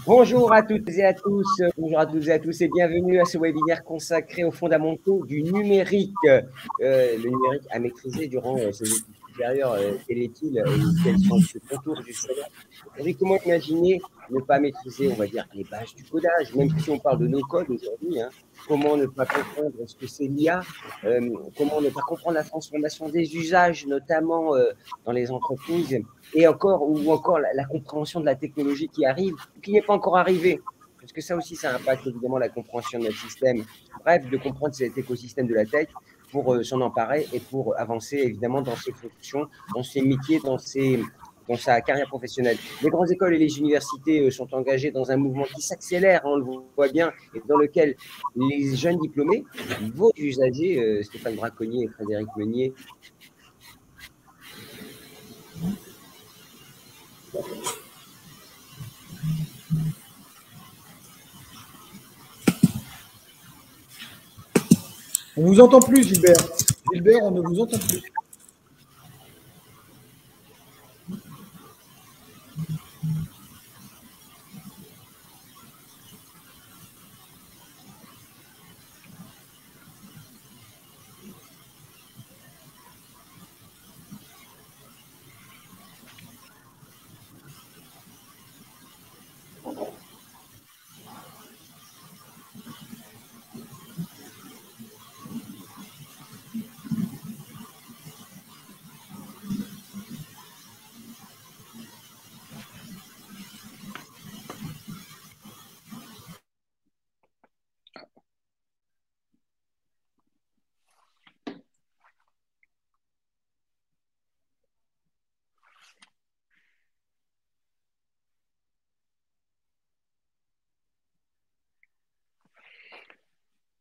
Bonjour à toutes et à tous, et bienvenue à ce webinaire consacré aux fondamentaux du numérique. Le numérique à maîtriser durant ces études supérieures, quel est-il et quels sont les contours justement? Comment imaginer ne pas maîtriser, on va dire, les bases du codage, même si on parle de no-code aujourd'hui, hein, comment ne pas comprendre ce que c'est l'IA, comment ne pas comprendre la transformation des usages, notamment dans les entreprises, et encore, ou encore la compréhension de la technologie qui arrive ou qui n'est pas encore arrivée. Parce que ça aussi, ça impacte évidemment la compréhension de notre système. Bref, de comprendre cet écosystème de la tech pour s'en emparer et pour avancer évidemment dans ses fonctions, dans ses métiers, dans sa carrière professionnelle. Les grandes écoles et les universités sont engagées dans un mouvement qui s'accélère, on le voit bien, et dans lequel les jeunes diplômés, vos usagers, Stéphane Braconnier et Frédéric Meunier, on ne vous entend plus, Gilbert. Gilbert, on ne vous entend plus.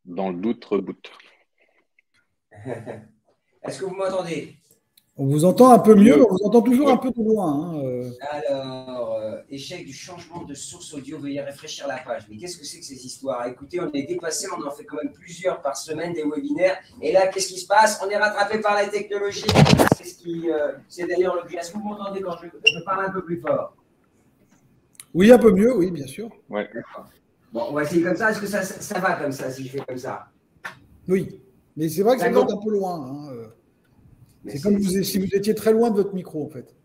Dans le doute, reboot. Est-ce que vous m'entendez? On vous entend un peu mieux, mais on vous entend toujours un peu de loin. Alors, échec du changement de source audio, veuillez rafraîchir la page. Mais qu'est-ce que c'est que ces histoires? Écoutez, on est dépassé, on en fait quand même plusieurs par semaine, des webinaires. Et là, qu'est-ce qui se passe? On est rattrapé par la technologie. C'est d'ailleurs le but. Est-ce que vous m'entendez quand je parle un peu plus fort? Oui, un peu mieux, oui, bien sûr. Ouais. Bon, on va essayer comme ça. Est-ce que ça va comme ça, si je fais comme ça? Oui, mais c'est vrai que ça doit être un peu loin. C'est comme si vous étiez très loin de votre micro, en fait.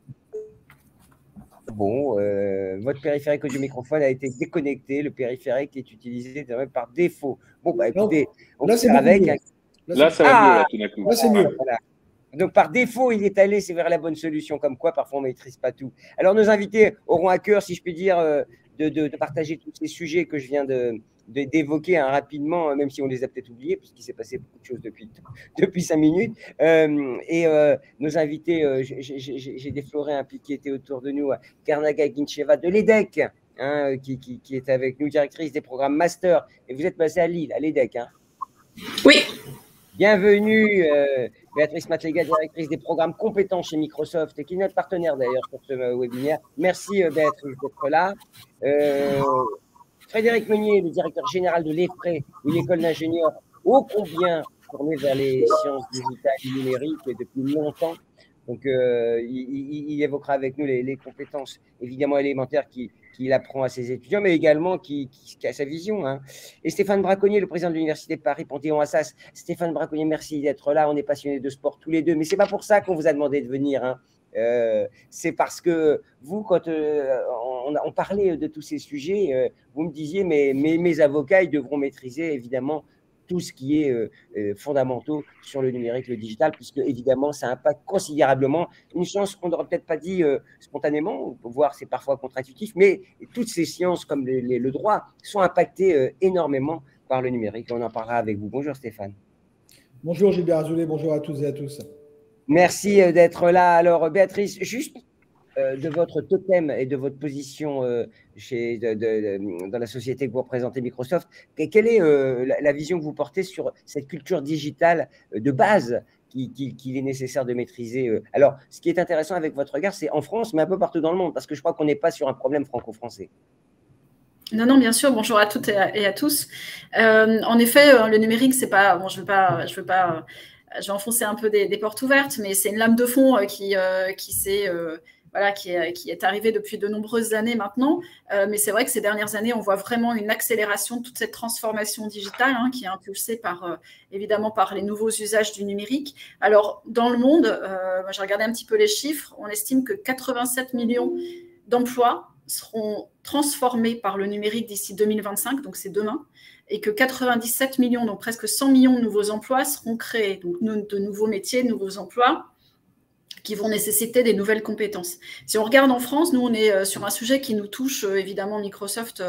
Bon, votre périphérique audio microphone a été déconnecté. Le périphérique est utilisé par défaut. Bon, bah écoutez, on là, va faire avec. Là, ça va mieux, là, tout d'un coup. Là, c'est mieux. Voilà. Donc, par défaut, il est allé, c'est vers la bonne solution. Comme quoi, parfois, on ne maîtrise pas tout. Alors, nos invités auront à cœur, si je puis dire, de partager tous ces sujets que je viens d'évoquer rapidement, même si on les a peut-être oubliés, puisqu'il s'est passé beaucoup de choses depuis 5 minutes. Nos invités, j'ai défloré un qui était autour de nous, Karnaga Gincheva de l'EDEC, hein, qui est avec nous, directrice des programmes Master. Et vous êtes passée à Lille, à l'EDEC. Hein. Oui. Bienvenue, Béatrice Matlega, directrice des programmes compétents chez Microsoft, et qui est notre partenaire d'ailleurs pour ce webinaire. Merci Béatrice d'être là. Frédéric Meunier, le directeur général de l'EFRE, une école d'ingénieurs ô combien tournée vers les sciences digitales et numériques depuis longtemps. Donc, il évoquera avec nous les compétences évidemment élémentaires qu'il apprend à ses étudiants, mais également qui a sa vision. Hein. Et Stéphane Braconnier, le président de l'Université de Paris, Panthéon-Assas. Stéphane Braconnier, merci d'être là. On est passionnés de sport tous les deux, mais ce n'est pas pour ça qu'on vous a demandé de venir. Hein. C'est parce que vous, quand on parlait de tous ces sujets, vous me disiez, mais mes avocats, ils devront maîtriser évidemment tout ce qui est fondamentaux sur le numérique, le digital, puisque évidemment, ça impacte considérablement une science qu'on n'aurait peut-être pas dit spontanément, voire c'est parfois contre-intuitif, mais toutes ces sciences comme le droit sont impactées énormément par le numérique. On en parlera avec vous. Bonjour Stéphane. Bonjour Gilbert Azoulay, bonjour à toutes et à tous. Merci d'être là. Alors Béatrice, juste de votre totem et de votre position dans la société que vous représentez, Microsoft, quelle est la vision que vous portez sur cette culture digitale de base qu'il est nécessaire de maîtriser? Alors, ce qui est intéressant avec votre regard, c'est en France, mais un peu partout dans le monde, parce que je crois qu'on n'est pas sur un problème franco-français. Non, bien sûr. Bonjour à toutes et à tous. En effet, le numérique, c'est pas. Bon, je vais enfoncer un peu des portes ouvertes, mais c'est une lame de fond qui s'est voilà, qui est arrivé depuis de nombreuses années maintenant. Mais c'est vrai que ces dernières années, on voit vraiment une accélération de toute cette transformation digitale qui est impulsée évidemment par les nouveaux usages du numérique. Alors, dans le monde, j'ai regardé un petit peu les chiffres, on estime que 87 millions d'emplois seront transformés par le numérique d'ici 2025, donc c'est demain, et que 97 millions, donc presque 100 millions de nouveaux emplois seront créés, donc de nouveaux métiers, de nouveaux emplois qui vont nécessiter des nouvelles compétences. Si on regarde en France, nous, on est sur un sujet qui nous touche, évidemment, Microsoft,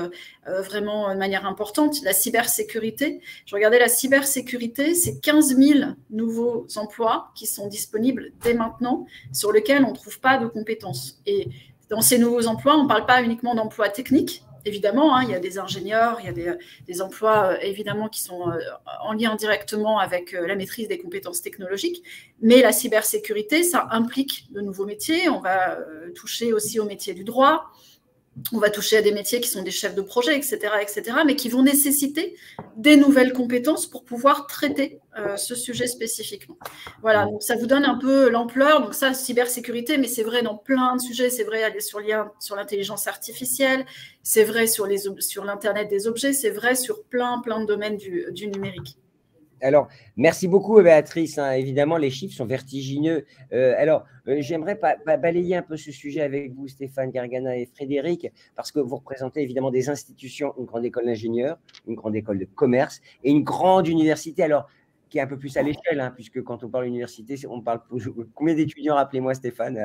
vraiment de manière importante, la cybersécurité. Je regardais la cybersécurité, c'est 15 000 nouveaux emplois qui sont disponibles dès maintenant, sur lesquels on ne trouve pas de compétences. Et dans ces nouveaux emplois, on ne parle pas uniquement d'emplois techniques. Évidemment, il y a des ingénieurs, il y a des emplois évidemment qui sont en lien directement avec la maîtrise des compétences technologiques, mais la cybersécurité, ça implique de nouveaux métiers. On va toucher aussi aux métiers du droit, on va toucher à des métiers qui sont des chefs de projet, etc., mais qui vont nécessiter des nouvelles compétences pour pouvoir traiter ce sujet spécifiquement. Voilà, donc ça vous donne un peu l'ampleur. Donc ça, cybersécurité, mais c'est vrai dans plein de sujets. C'est vrai sur l'intelligence artificielle, c'est vrai sur l'Internet des objets, c'est vrai sur plein de domaines du numérique. Alors, merci beaucoup, Béatrice. Évidemment, les chiffres sont vertigineux. J'aimerais balayer un peu ce sujet avec vous, Stéphane Gargana et Frédéric, parce que vous représentez évidemment des institutions, une grande école d'ingénieurs, une grande école de commerce et une grande université, alors qui est un peu plus à l'échelle, puisque quand on parle d'université, on parle combien d'étudiants, rappelez-moi, Stéphane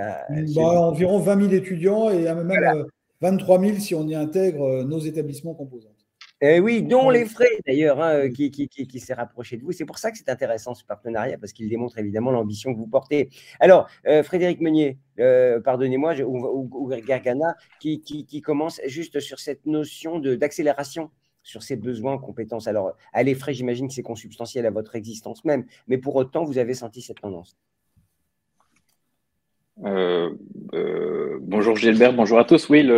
environ 20 000 étudiants et même voilà. 23 000 si on y intègre nos établissements composants. Oui, dont les frais d'ailleurs, qui s'est rapproché de vous. C'est pour ça que c'est intéressant ce partenariat, parce qu'il démontre évidemment l'ambition que vous portez. Alors, Frédéric Meunier, pardonnez-moi, ou Gargana, qui commence juste sur cette notion d'accélération sur ces besoins en compétences. Alors, à les frais, j'imagine que c'est consubstantiel à votre existence même, mais pour autant, vous avez senti cette tendance. Bonjour Gilbert, bonjour à tous. Oui,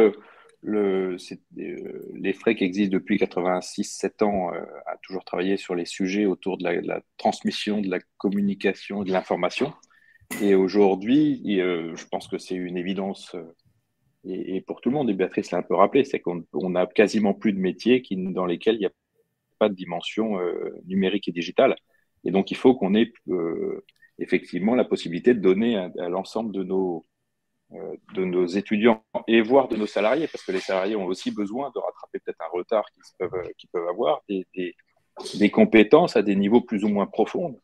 les frais qui existent depuis 86-7 ans a toujours travaillé sur les sujets autour de la transmission, de la communication, de l'information. Et aujourd'hui, je pense que c'est une évidence et pour tout le monde, et Béatrice l'a un peu rappelé, c'est qu'on n'a quasiment plus de métiers dans lesquels il n'y a pas de dimension numérique et digitale. Et donc, il faut qu'on ait effectivement la possibilité de donner à l'ensemble de nos étudiants et voire de nos salariés, parce que les salariés ont aussi besoin de rattraper peut-être un retard qu'ils peuvent avoir, des compétences à des niveaux plus ou moins profonds.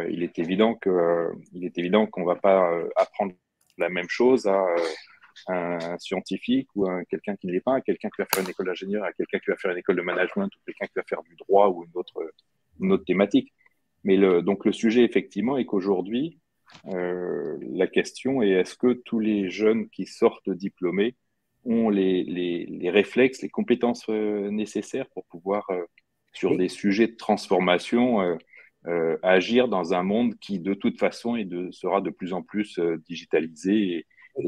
Il est évident qu'on ne va pas apprendre la même chose à un scientifique ou à quelqu'un qui ne l'est pas, à quelqu'un qui va faire une école d'ingénieur, à quelqu'un qui va faire une école de management ou quelqu'un qui va faire du droit ou une autre thématique. Mais donc le sujet, effectivement, est qu'aujourd'hui, la question est est-ce que tous les jeunes qui sortent diplômés ont les réflexes, les compétences nécessaires pour pouvoir, sur des sujets de transformation, agir dans un monde qui, de toute façon, sera de plus en plus digitalisé et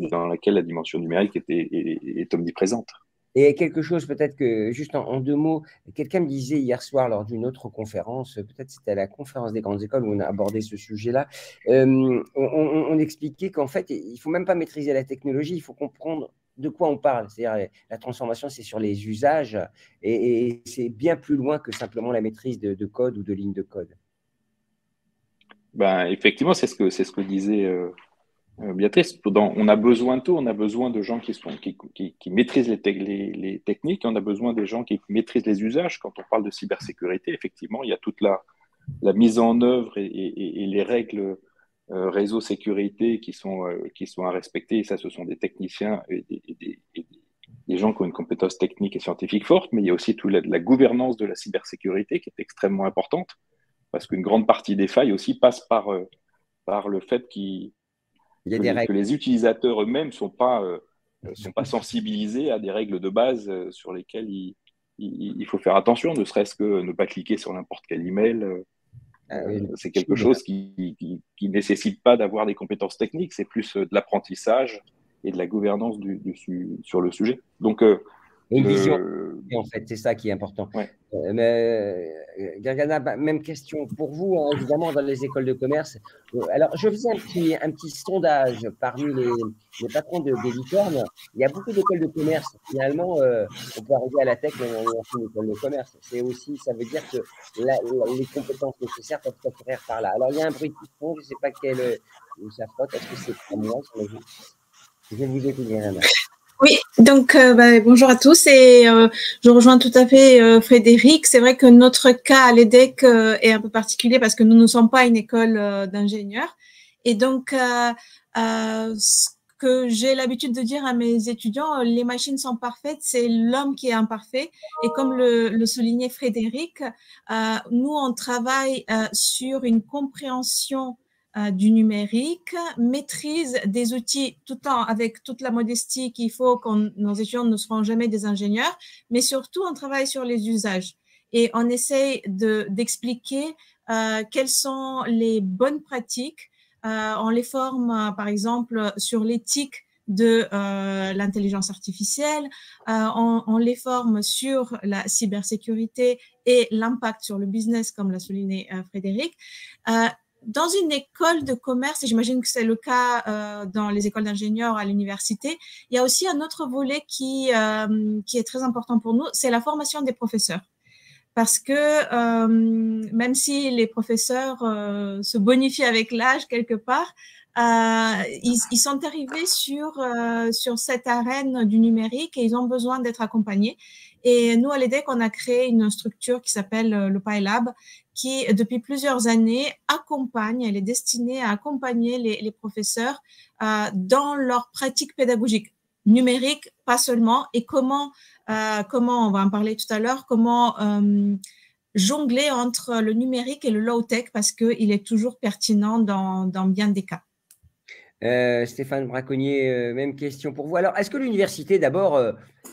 dans lequel la dimension numérique est omniprésente. Et quelque chose, peut-être que, juste en 2 mots, quelqu'un me disait hier soir lors d'une autre conférence, peut-être c'était à la conférence des grandes écoles où on a abordé ce sujet-là, on expliquait qu'en fait, il ne faut même pas maîtriser la technologie, il faut comprendre de quoi on parle. C'est-à-dire, la transformation, c'est sur les usages et c'est bien plus loin que simplement la maîtrise de code ou de lignes de code. Ben, effectivement, c'est ce que disait Béatrice. On a besoin de tout. On a besoin de gens qui maîtrisent les techniques. On a besoin des gens qui maîtrisent les usages. Quand on parle de cybersécurité, effectivement, il y a toute la mise en œuvre et les règles réseau sécurité qui sont à respecter. Et ça, ce sont des techniciens et des gens qui ont une compétence technique et scientifique forte. Mais il y a aussi toute la gouvernance de la cybersécurité qui est extrêmement importante, parce qu'une grande partie des failles aussi passe par le fait que les utilisateurs eux-mêmes ne sont pas sensibilisés à des règles de base sur lesquelles il faut faire attention, ne serait-ce que ne pas cliquer sur n'importe quel email. C'est quelque chose qui nécessite pas d'avoir des compétences techniques, c'est plus de l'apprentissage et de la gouvernance sur le sujet. Donc, une vision en fait, c'est ça qui est important. Ouais. Gergana, même question pour vous, hein, évidemment, dans les écoles de commerce. Alors, je faisais un petit sondage parmi les patrons des licornes. Il y a beaucoup d'écoles de commerce. Finalement, on peut arriver à la tech même en ayant fait une école de commerce. C'est aussi, ça veut dire que les compétences nécessaires peuvent s'acquérir par là. Alors, il y a un bruit de fond, je ne sais pas où ça frotte. Est-ce que c'est pour moi? Je vais vous écouter, Anna. Oui, donc bonjour à tous et je rejoins tout à fait Frédéric. C'est vrai que notre cas à l'EDEC est un peu particulier parce que nous ne sommes pas une école d'ingénieurs et donc ce que j'ai l'habitude de dire à mes étudiants, les machines sont parfaites, c'est l'homme qui est imparfait et comme le soulignait Frédéric, nous on travaille sur une compréhension du numérique, maîtrise des outils tout en avec toute la modestie qu'il faut quand nos étudiants ne seront jamais des ingénieurs, mais surtout on travaille sur les usages et on essaye d'expliquer quelles sont les bonnes pratiques. On les forme par exemple sur l'éthique de l'intelligence artificielle, on les forme sur la cybersécurité et l'impact sur le business comme l'a souligné Frédéric. Dans une école de commerce, et j'imagine que c'est le cas dans les écoles d'ingénieurs à l'université, il y a aussi un autre volet qui est très important pour nous, c'est la formation des professeurs. Parce que même si les professeurs se bonifient avec l'âge quelque part, ils sont arrivés sur cette arène du numérique et ils ont besoin d'être accompagnés. Et nous, à l'EDEC, on a créé une structure qui s'appelle le PyLab, qui, depuis plusieurs années, elle est destinée à accompagner les professeurs dans leur pratique pédagogique numérique, pas seulement, et comment, on va en parler tout à l'heure, comment jongler entre le numérique et le low-tech, parce qu'il est toujours pertinent dans bien des cas. Stéphane Braconnier, même question pour vous. Alors, est-ce que l'université, d'abord,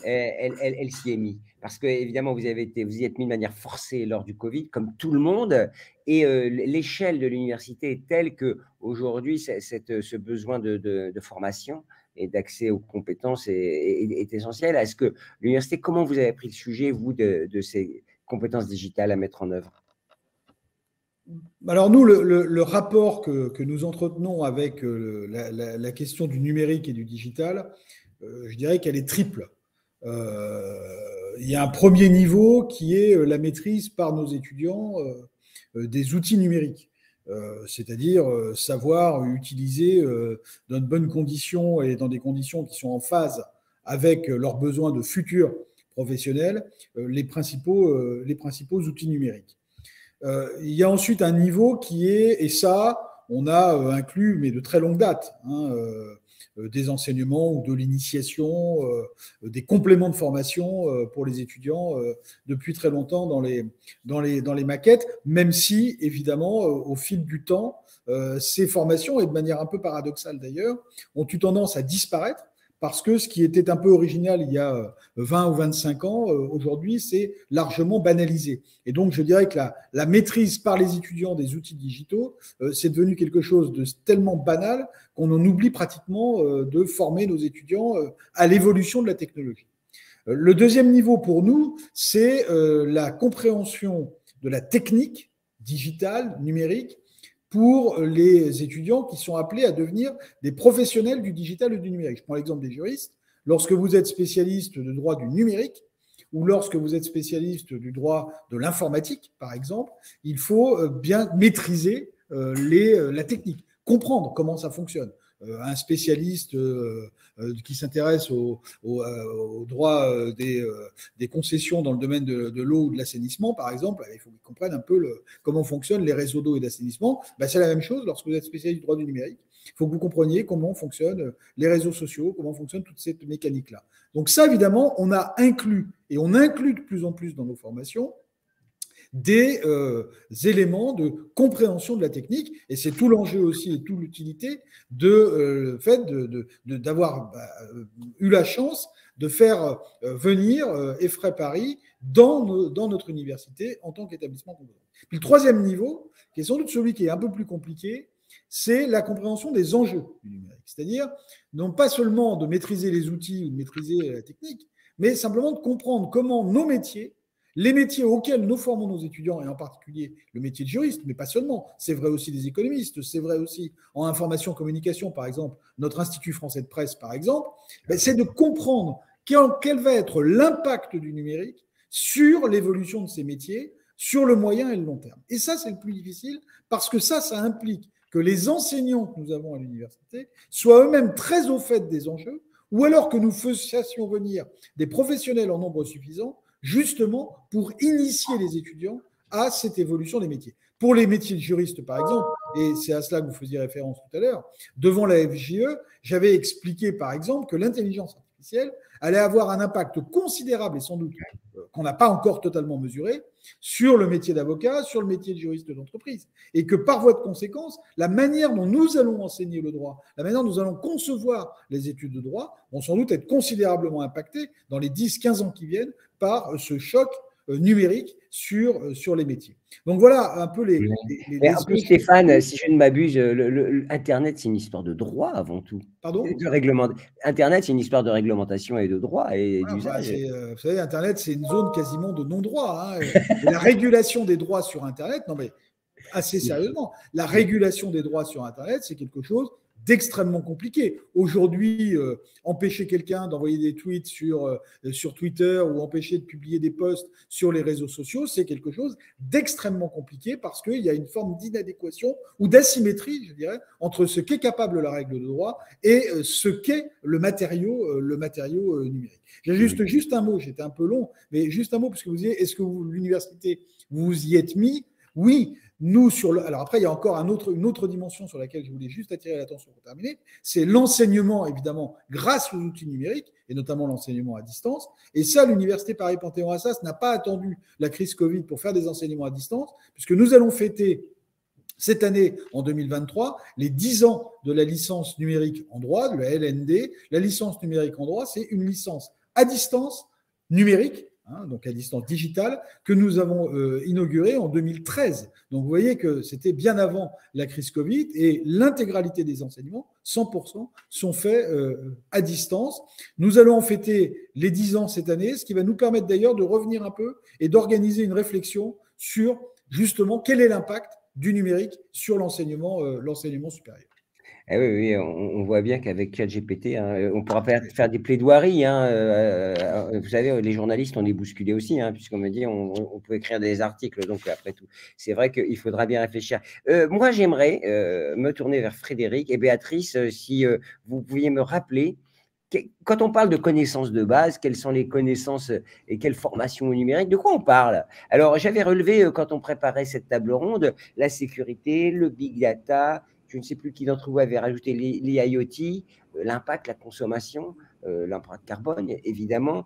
elle s'y est mise? Parce que, évidemment, vous y êtes mis de manière forcée lors du Covid, comme tout le monde, et l'échelle de l'université est telle qu'aujourd'hui, ce besoin de formation et d'accès aux compétences est essentiel. Est-ce que l'université, comment vous avez pris le sujet, vous, de ces compétences digitales à mettre en œuvre? Alors nous, le rapport que nous entretenons avec la question du numérique et du digital, je dirais qu'elle est triple. Il y a un premier niveau qui est la maîtrise par nos étudiants des outils numériques, c'est-à-dire savoir utiliser dans de bonnes conditions et dans des conditions qui sont en phase avec leurs besoins de futurs professionnels, les principaux outils numériques. Il y a ensuite un niveau qui est, et ça, on a inclus, mais de très longue date, des enseignements ou de l'initiation, des compléments de formation pour les étudiants depuis très longtemps dans les maquettes, même si, évidemment, au fil du temps, ces formations, et de manière un peu paradoxale d'ailleurs, ont eu tendance à disparaître, parce que ce qui était un peu original il y a 20 ou 25 ans, aujourd'hui, c'est largement banalisé. Et donc, je dirais que la maîtrise par les étudiants des outils digitaux, c'est devenu quelque chose de tellement banal qu'on en oublie pratiquement de former nos étudiants à l'évolution de la technologie. Le deuxième niveau pour nous, c'est la compréhension de la technique digitale, numérique, pour les étudiants qui sont appelés à devenir des professionnels du digital et du numérique. Je prends l'exemple des juristes. Lorsque vous êtes spécialiste de droit du numérique ou lorsque vous êtes spécialiste du droit de l'informatique, par exemple, il faut bien maîtriser la technique, comprendre comment ça fonctionne. Un spécialiste qui s'intéresse au droit des concessions dans le domaine de l'eau ou de l'assainissement, par exemple, il faut qu'il comprenne un peu comment fonctionnent les réseaux d'eau et d'assainissement. C'est la même chose lorsque vous êtes spécialiste du droit du numérique. Il faut que vous compreniez comment fonctionnent les réseaux sociaux, comment fonctionne toute cette mécanique-là. Donc ça, évidemment, on a inclus, et on inclut de plus en plus dans nos formations, des éléments de compréhension de la technique, et c'est tout l'enjeu aussi et toute l'utilité de fait d'avoir eu la chance de faire venir EFRAY Paris dans notre université en tant qu'établissement compétent. Puis le troisième niveau, qui est sans doute celui qui est un peu plus compliqué, c'est la compréhension des enjeux du numérique, c'est-à-dire non pas seulement de maîtriser les outils ou de maîtriser la technique, mais simplement de comprendre comment nos métiers, les métiers auxquels nous formons nos étudiants, et en particulier le métier de juriste, mais pas seulement, c'est vrai aussi des économistes, c'est vrai aussi en information communication, par exemple, notre Institut français de presse, par exemple, c'est de comprendre quel va être l'impact du numérique sur l'évolution de ces métiers, sur le moyen et le long terme. Et ça, c'est le plus difficile, parce que ça implique que les enseignants que nous avons à l'université soient eux-mêmes très au fait des enjeux, ou alors que nous fassions venir des professionnels en nombre suffisant, justement pour initier les étudiants à cette évolution des métiers. Pour les métiers de juriste, par exemple, et c'est à cela que vous faisiez référence tout à l'heure, devant la FJE, j'avais expliqué, par exemple, que l'intelligence artificielle allait avoir un impact considérable, et sans doute qu'on n'a pas encore totalement mesuré, sur le métier d'avocat, sur le métier de juriste d'entreprise. Et que par voie de conséquence, la manière dont nous allons enseigner le droit, la manière dont nous allons concevoir les études de droit, vont sans doute être considérablement impactées dans les 10-15 ans qui viennent par ce choc numérique sur les métiers. Donc voilà un peu les en plus, Stéphane, si je ne m'abuse, Internet, c'est une histoire de droit avant tout. Pardon ? Internet, c'est une histoire de réglementation et de droit et d'usage. Vous savez, Internet, c'est une zone quasiment de non-droit. La régulation des droits sur Internet, non mais assez sérieusement, la régulation des droits sur Internet, c'est quelque chose d'extrêmement compliqué. Aujourd'hui, empêcher quelqu'un d'envoyer des tweets sur Twitter ou empêcher de publier des posts sur les réseaux sociaux, c'est quelque chose d'extrêmement compliqué parce qu'il y a une forme d'inadéquation ou d'asymétrie, je dirais, entre ce qu'est capable la règle de droit et ce qu'est le matériau numérique. J'ai juste un mot, j'étais un peu long, mais juste un mot, parce que vous disiez, est-ce que l'université, vous y êtes mis ? Oui. Nous, alors après, il y a encore une autre dimension sur laquelle je voulais juste attirer l'attention pour terminer, c'est l'enseignement, évidemment, grâce aux outils numériques, et notamment l'enseignement à distance. Et ça, l'Université Paris-Panthéon-Assas n'a pas attendu la crise Covid pour faire des enseignements à distance, puisque nous allons fêter cette année, en 2023, les 10 ans de la licence numérique en droit, de la LND. La licence numérique en droit, c'est une licence à distance numérique, donc à distance digitale, que nous avons inaugurée en 2013. Donc vous voyez que c'était bien avant la crise Covid et l'intégralité des enseignements, 100%, sont faits à distance. Nous allons en fêter les 10 ans cette année, ce qui va nous permettre d'ailleurs de revenir un peu et d'organiser une réflexion sur justement quel est l'impact du numérique sur l'enseignement supérieur. Eh oui, on voit bien qu'avec ChatGPT, on pourra faire des plaidoiries. Vous savez, les journalistes, on est bousculés aussi, puisqu'on me dit on peut écrire des articles. Donc, après tout, c'est vrai qu'il faudra bien réfléchir. Moi, j'aimerais me tourner vers Frédéric et Béatrice, si vous pouviez me rappeler, quand on parle de connaissances de base, quelles sont les connaissances et quelle formation au numérique, de quoi on parle? Alors, j'avais relevé, quand on préparait cette table ronde, la sécurité, le big data. Je ne sais plus qui d'entre vous avait rajouté les IoT, l'impact, la consommation, l'empreinte carbone, évidemment,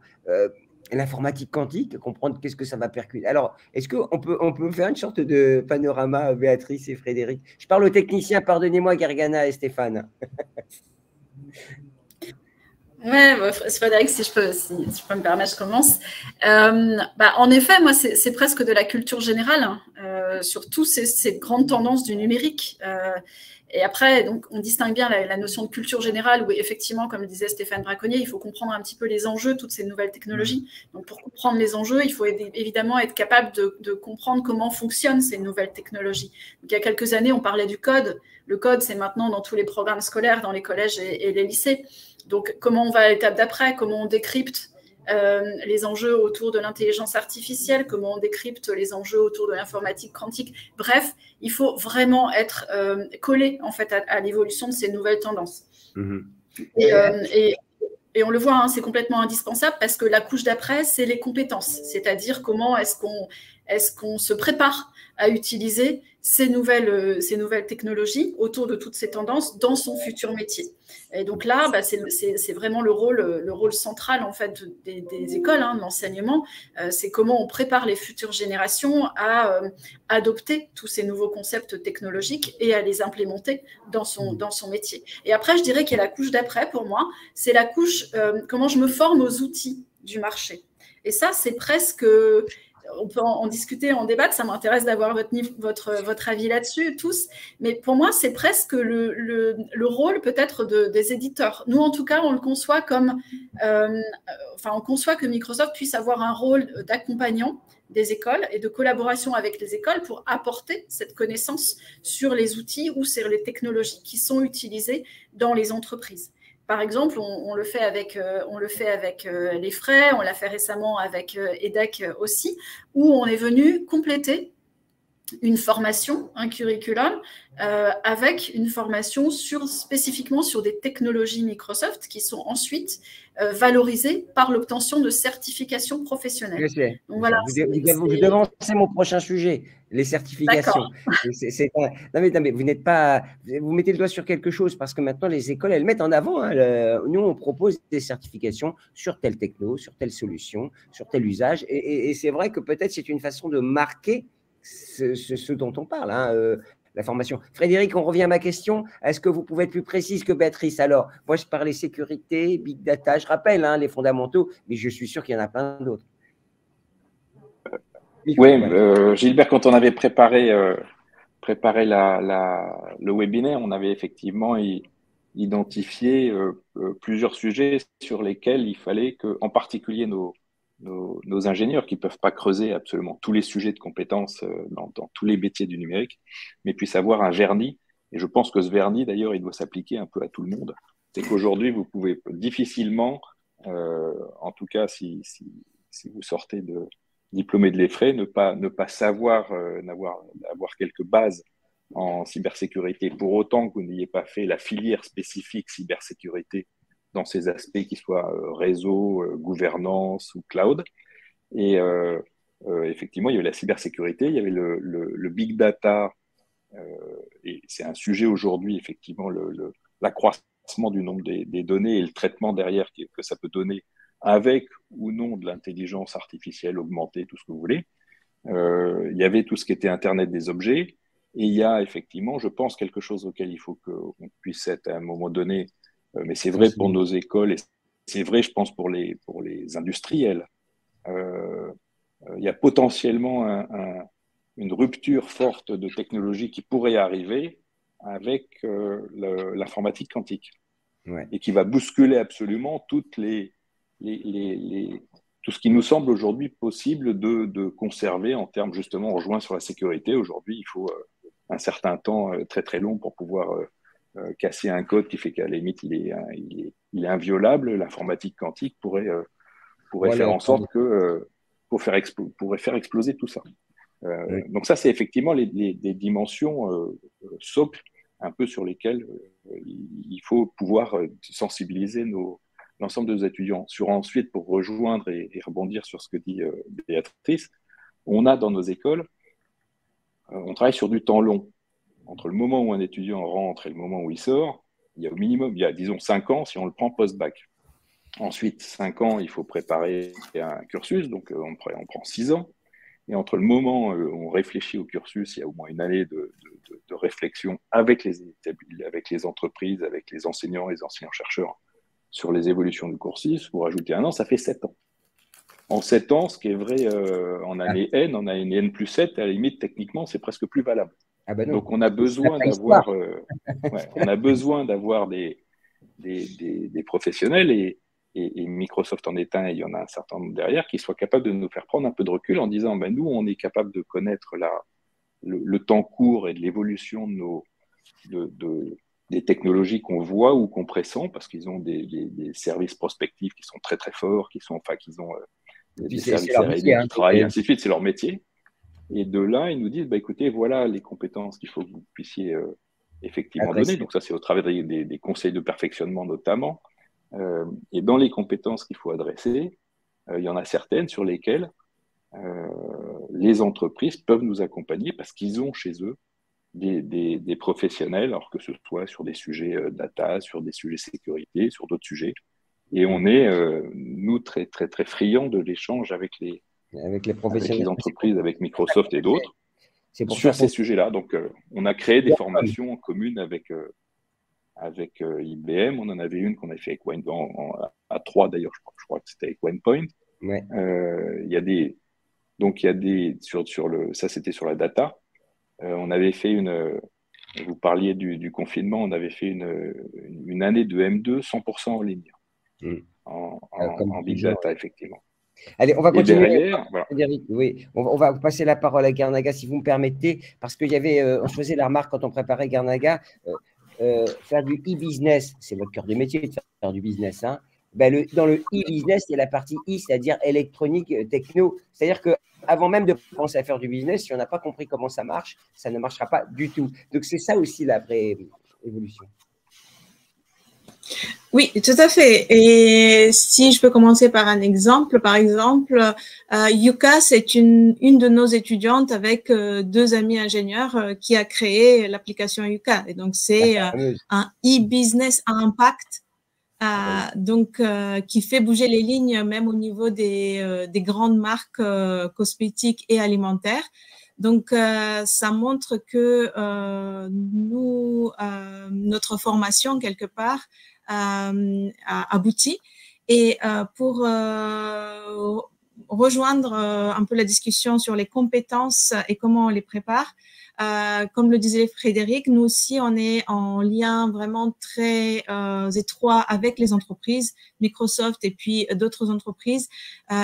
l'informatique quantique, comprendre qu'est-ce que ça va percuter. Alors, est-ce qu'on peut faire une sorte de panorama, Béatrice et Frédéric? Je parle aux techniciens, pardonnez-moi, Gergana et Stéphane. Oui, Frédéric, si je peux me permettre, je commence. En effet, moi, c'est presque de la culture générale, sur toutes ces grandes tendances du numérique. Et après, donc, on distingue bien la notion de culture générale où, effectivement, comme le disait Stéphane Braconnier, il faut comprendre un petit peu les enjeux, toutes ces nouvelles technologies. Donc, pour comprendre les enjeux, il faut évidemment être capable de comprendre comment fonctionnent ces nouvelles technologies. Donc, il y a quelques années, on parlait du code. Le code, c'est maintenant dans tous les programmes scolaires, dans les collèges et les lycées. Donc, comment on va à l'étape d'après? Comment on décrypte les enjeux autour de l'intelligence artificielle? Comment on décrypte les enjeux autour de l'informatique quantique? Bref, il faut vraiment être collé en fait à l'évolution de ces nouvelles tendances. Et on le voit, c'est complètement indispensable parce que la couche d'après, c'est les compétences. C'est-à-dire comment est-ce qu'on se prépare à utiliser ces nouvelles technologies autour de toutes ces tendances dans son futur métier. Et donc là, c'est vraiment le rôle central en fait des écoles, de l'enseignement. C'est comment on prépare les futures générations à adopter tous ces nouveaux concepts technologiques et à les implémenter dans son métier. Et après, je dirais qu'il y a la couche d'après pour moi, c'est la couche comment je me forme aux outils du marché. Et ça, c'est presque... on peut en discuter, en débattre. Ça m'intéresse d'avoir votre avis là-dessus, tous. Mais pour moi, c'est presque le rôle peut-être des éditeurs. Nous, en tout cas, on le conçoit comme… on conçoit que Microsoft puisse avoir un rôle d'accompagnant des écoles et de collaboration avec les écoles pour apporter cette connaissance sur les outils ou sur les technologies qui sont utilisées dans les entreprises. Par exemple, on le fait avec les frais, on l'a fait récemment avec EDEC aussi, où on est venu compléter une formation, un curriculum, avec une formation spécifiquement sur des technologies Microsoft qui sont ensuite valorisées par l'obtention de certifications professionnelles. Donc, voilà, vous devancez mon prochain sujet, les certifications. Non, mais vous n'êtes pas… Vous mettez le doigt sur quelque chose parce que maintenant, les écoles, elles mettent en avant. Nous, on propose des certifications sur telle techno, sur telle solution, sur tel usage. Et c'est vrai que peut-être c'est une façon de marquer ce dont on parle, la formation. Frédéric, on revient à ma question. Est-ce que vous pouvez être plus précise que Béatrice? Alors, moi, je parlais sécurité, big data, je rappelle les fondamentaux, mais je suis sûr qu'il y en a plein d'autres. Oui, Gilbert, quand on avait préparé le webinaire, on avait effectivement identifié plusieurs sujets sur lesquels il fallait que, en particulier nos ingénieurs qui ne peuvent pas creuser absolument tous les sujets de compétences dans tous les métiers du numérique, mais puissent avoir un vernis. Et je pense que ce vernis, d'ailleurs, il doit s'appliquer un peu à tout le monde. C'est qu'aujourd'hui, vous pouvez difficilement, en tout cas si vous sortez diplômé de l'EFRE, ne pas savoir avoir quelques bases en cybersécurité, pour autant que vous n'ayez pas fait la filière spécifique cybersécurité dans ces aspects qui soient réseau, gouvernance ou cloud. Et effectivement, il y avait la cybersécurité, il y avait le big data, et c'est un sujet aujourd'hui, effectivement, l'accroissement du nombre des données et le traitement derrière que ça peut donner avec ou non de l'intelligence artificielle augmentée, tout ce que vous voulez. Il y avait tout ce qui était Internet des objets, et il y a effectivement, je pense, quelque chose auquel il faut qu'on puisse être à un moment donné, mais c'est vrai pour nos écoles, et c'est vrai, je pense, pour les industriels. Il y a potentiellement une rupture forte de technologie qui pourrait arriver avec l'informatique quantique, et qui va bousculer absolument tout ce qui nous semble aujourd'hui possible de conserver en termes, justement, on rejoint sur la sécurité. Aujourd'hui, il faut un certain temps très très long pour pouvoir casser un code qui fait qu'à la limite il est inviolable. L'informatique quantique pourrait faire en sorte que pourrait faire exploser tout ça. Donc ça, c'est effectivement des dimensions socles un peu sur lesquelles il faut pouvoir sensibiliser l'ensemble de nos étudiants. Ensuite, pour rejoindre et rebondir sur ce que dit Béatrice, on a dans nos écoles, on travaille sur du temps long. Entre le moment où un étudiant rentre et le moment où il sort, il y a au minimum, disons 5 ans si on le prend post-bac. Ensuite, 5 ans, il faut préparer un cursus, donc on prend 6 ans. Et entre le moment où on réfléchit au cursus, il y a au moins une année de réflexion avec les entreprises, avec les enseignants-chercheurs sur les évolutions du cursus. Pour ajouter 1 an, ça fait 7 ans. En 7 ans, ce qui est vrai en année N, en année N plus 7, à la limite, techniquement, c'est presque plus valable. Donc, on a besoin d'avoir des professionnels, et Microsoft en est un, et il y en a un certain nombre derrière, qui soient capables de nous faire prendre un peu de recul en disant, nous, on est capable de connaître le temps court et de l'évolution des technologies qu'on voit ou qu'on pressent, parce qu'ils ont des services prospectifs qui sont très très forts, qu'ils ont des services R&D qui travaillent, ainsi de suite, c'est leur métier. Et de là, ils nous disent, écoutez, voilà les compétences qu'il faut que vous puissiez effectivement donner. Donc ça, c'est au travers des conseils de perfectionnement notamment. Et dans les compétences qu'il faut adresser, il y en a certaines sur lesquelles les entreprises peuvent nous accompagner parce qu'ils ont chez eux des professionnels, alors que ce soit sur des sujets data, sur des sujets sécurité, sur d'autres sujets. Et on est, nous, très, très, très friands de l'échange avec les entreprises, avec Microsoft et d'autres, sur ces sujets-là. Donc, on a créé des formations communes avec IBM. On en avait une qu'on a fait avec à 3 d'ailleurs, je crois que c'était avec OnePoint. Il y a Donc, il y a ça c'était sur la data. On avait fait vous parliez du confinement, on avait fait une année de M2 100% en ligne, en big data, effectivement. Allez, on va Et continuer. derrière, voilà. Frédéric, oui, on va passer la parole à Guernaga, si vous me permettez, parce qu'il y avait, on se faisait la remarque quand on préparait Guernaga, faire du e-business, c'est votre cœur de métier de faire du business, hein. Ben dans le e-business, il y a la partie e, c'est-à-dire électronique, techno. C'est-à-dire qu'avant même de penser à faire du business, si on n'a pas compris comment ça marche, ça ne marchera pas du tout. Donc, c'est ça aussi la vraie évolution. Oui, tout à fait. Et si je peux commencer par un exemple, par exemple, Yuka, c'est une de nos étudiantes avec deux amis ingénieurs qui a créé l'application Yuka. Et donc, c'est un e-business à impact, donc qui fait bouger les lignes même au niveau des grandes marques cosmétiques et alimentaires. Donc, ça montre que notre formation, quelque part, abouti. Et pour rejoindre un peu la discussion sur les compétences et comment on les prépare, comme le disait Frédéric, nous aussi, on est en lien vraiment très étroit avec les entreprises, Microsoft et puis d'autres entreprises,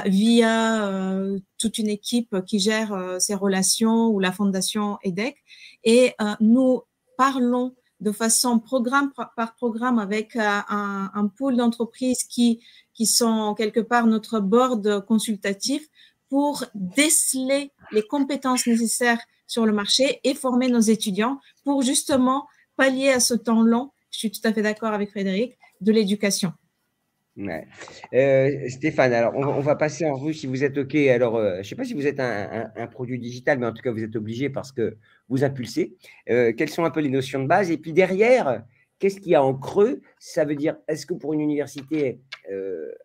via toute une équipe qui gère ces relations ou la fondation EDEC. Et nous parlons de façon programme par programme avec un pool d'entreprises qui sont quelque part notre board consultatif pour déceler les compétences nécessaires sur le marché et former nos étudiants pour justement pallier à ce temps long, je suis tout à fait d'accord avec Frédéric, de l'éducation. Ouais. Stéphane, alors on va passer en revue si vous êtes OK. Alors, je ne sais pas si vous êtes un produit digital, mais en tout cas, vous êtes obligé parce que vous impulsez. Quelles sont un peu les notions de base? Et puis derrière, qu'est-ce qu'il y a en creux? Ça veut dire, est-ce que pour une université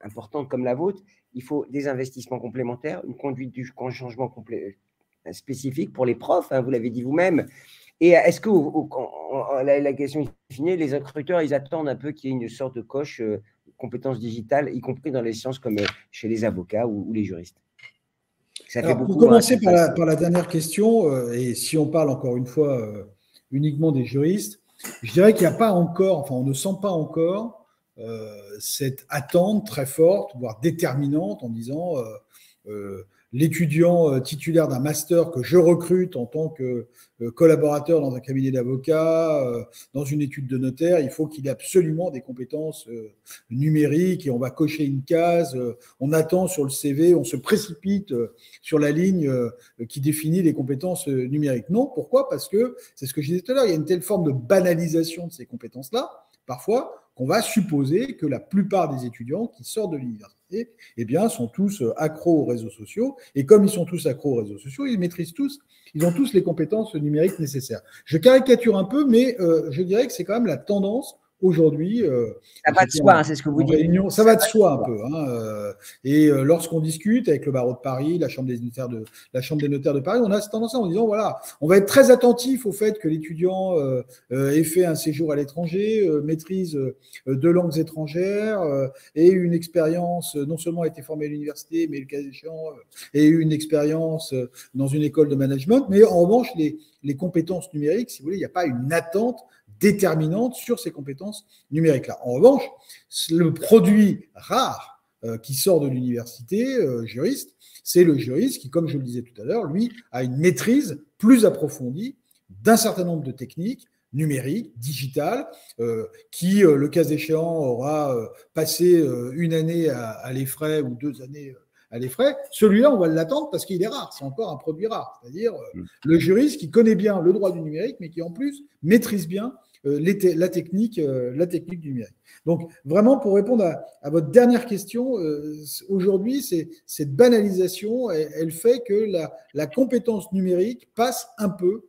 importante comme la vôtre, il faut des investissements complémentaires, une conduite du changement spécifique pour les profs, hein, vous l'avez dit vous-même. Et est-ce que la question est finie, les recruteurs, ils attendent un peu qu'il y ait une sorte de coche compétences digitales, y compris dans les sciences comme chez les avocats ou les juristes? Ça fait beaucoup, pour commencer par la dernière question, et si on parle encore une fois uniquement des juristes, je dirais qu'il n'y a pas encore, enfin on ne sent pas encore cette attente très forte, voire déterminante en disant l'étudiant titulaire d'un master que je recrute en tant que collaborateur dans un cabinet d'avocat, dans une étude de notaire, il faut qu'il ait absolument des compétences numériques et on va cocher une case, on attend sur le CV, on se précipite sur la ligne qui définit les compétences numériques. Non, pourquoi? Parce que, c'est ce que je disais tout à l'heure, il y a une telle forme de banalisation de ces compétences-là, parfois, qu'on va supposer que la plupart des étudiants qui sortent de l'université, eh bien, sont tous accros aux réseaux sociaux. Et comme ils sont tous accros aux réseaux sociaux, ils maîtrisent tous, ils ont tous les compétences numériques nécessaires. Je caricature un peu, mais je dirais que c'est quand même la tendance aujourd'hui. Ça va de soi, hein, c'est ce que vous dites. Réunion, ça va de soi un peu. Hein, et lorsqu'on discute avec le barreau de Paris, la chambre des notaires de Paris, on a cette tendance en disant voilà, on va être très attentif au fait que l'étudiant ait fait un séjour à l'étranger, maîtrise deux langues étrangères, ait une expérience, non seulement a été formé à l'université, mais le cas échéant, ait eu une expérience dans une école de management. Mais en revanche, les compétences numériques, si vous voulez, il n'y a pas une attente déterminante sur ces compétences numériques-là. En revanche, le produit rare qui sort de l'université juriste, c'est le juriste qui, comme je le disais tout à l'heure, lui, a une maîtrise plus approfondie d'un certain nombre de techniques numériques, digitales, qui, le cas échéant, aura passé une année à l'EFRAY ou 2 années à l'EFRAY. Celui-là, on va l'attendre parce qu'il est rare, c'est encore un produit rare, c'est-à-dire le juriste qui connaît bien le droit du numérique, mais qui en plus maîtrise bien la technique du numérique. Donc, vraiment, pour répondre à votre dernière question, aujourd'hui, cette banalisation, elle fait que la compétence numérique passe un peu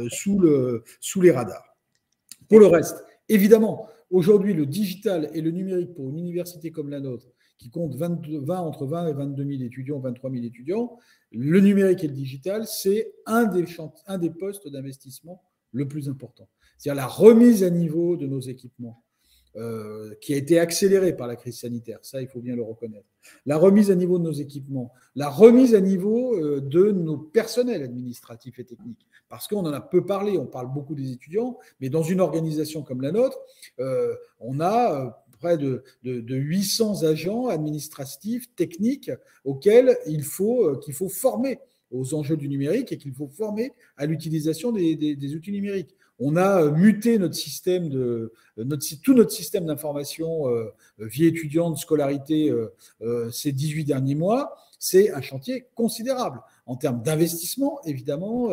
sous les radars. Pour le reste, évidemment, aujourd'hui, le digital et le numérique pour une université comme la nôtre, qui compte entre 20 et 22 000 étudiants, 23 000 étudiants, le numérique et le digital, c'est un des postes d'investissement le plus important. C'est-à-dire la remise à niveau de nos équipements, qui a été accélérée par la crise sanitaire, ça il faut bien le reconnaître. La remise à niveau de nos équipements, la remise à niveau de nos personnels administratifs et techniques, parce qu'on en a peu parlé, on parle beaucoup des étudiants, mais dans une organisation comme la nôtre, on a près de 800 agents administratifs, techniques, auxquels qu'il faut former aux enjeux du numérique et qu'il faut former à l'utilisation des outils numériques. On a muté notre système tout notre système d'information vie étudiante, scolarité ces 18 derniers mois. C'est un chantier considérable en termes d'investissement, évidemment,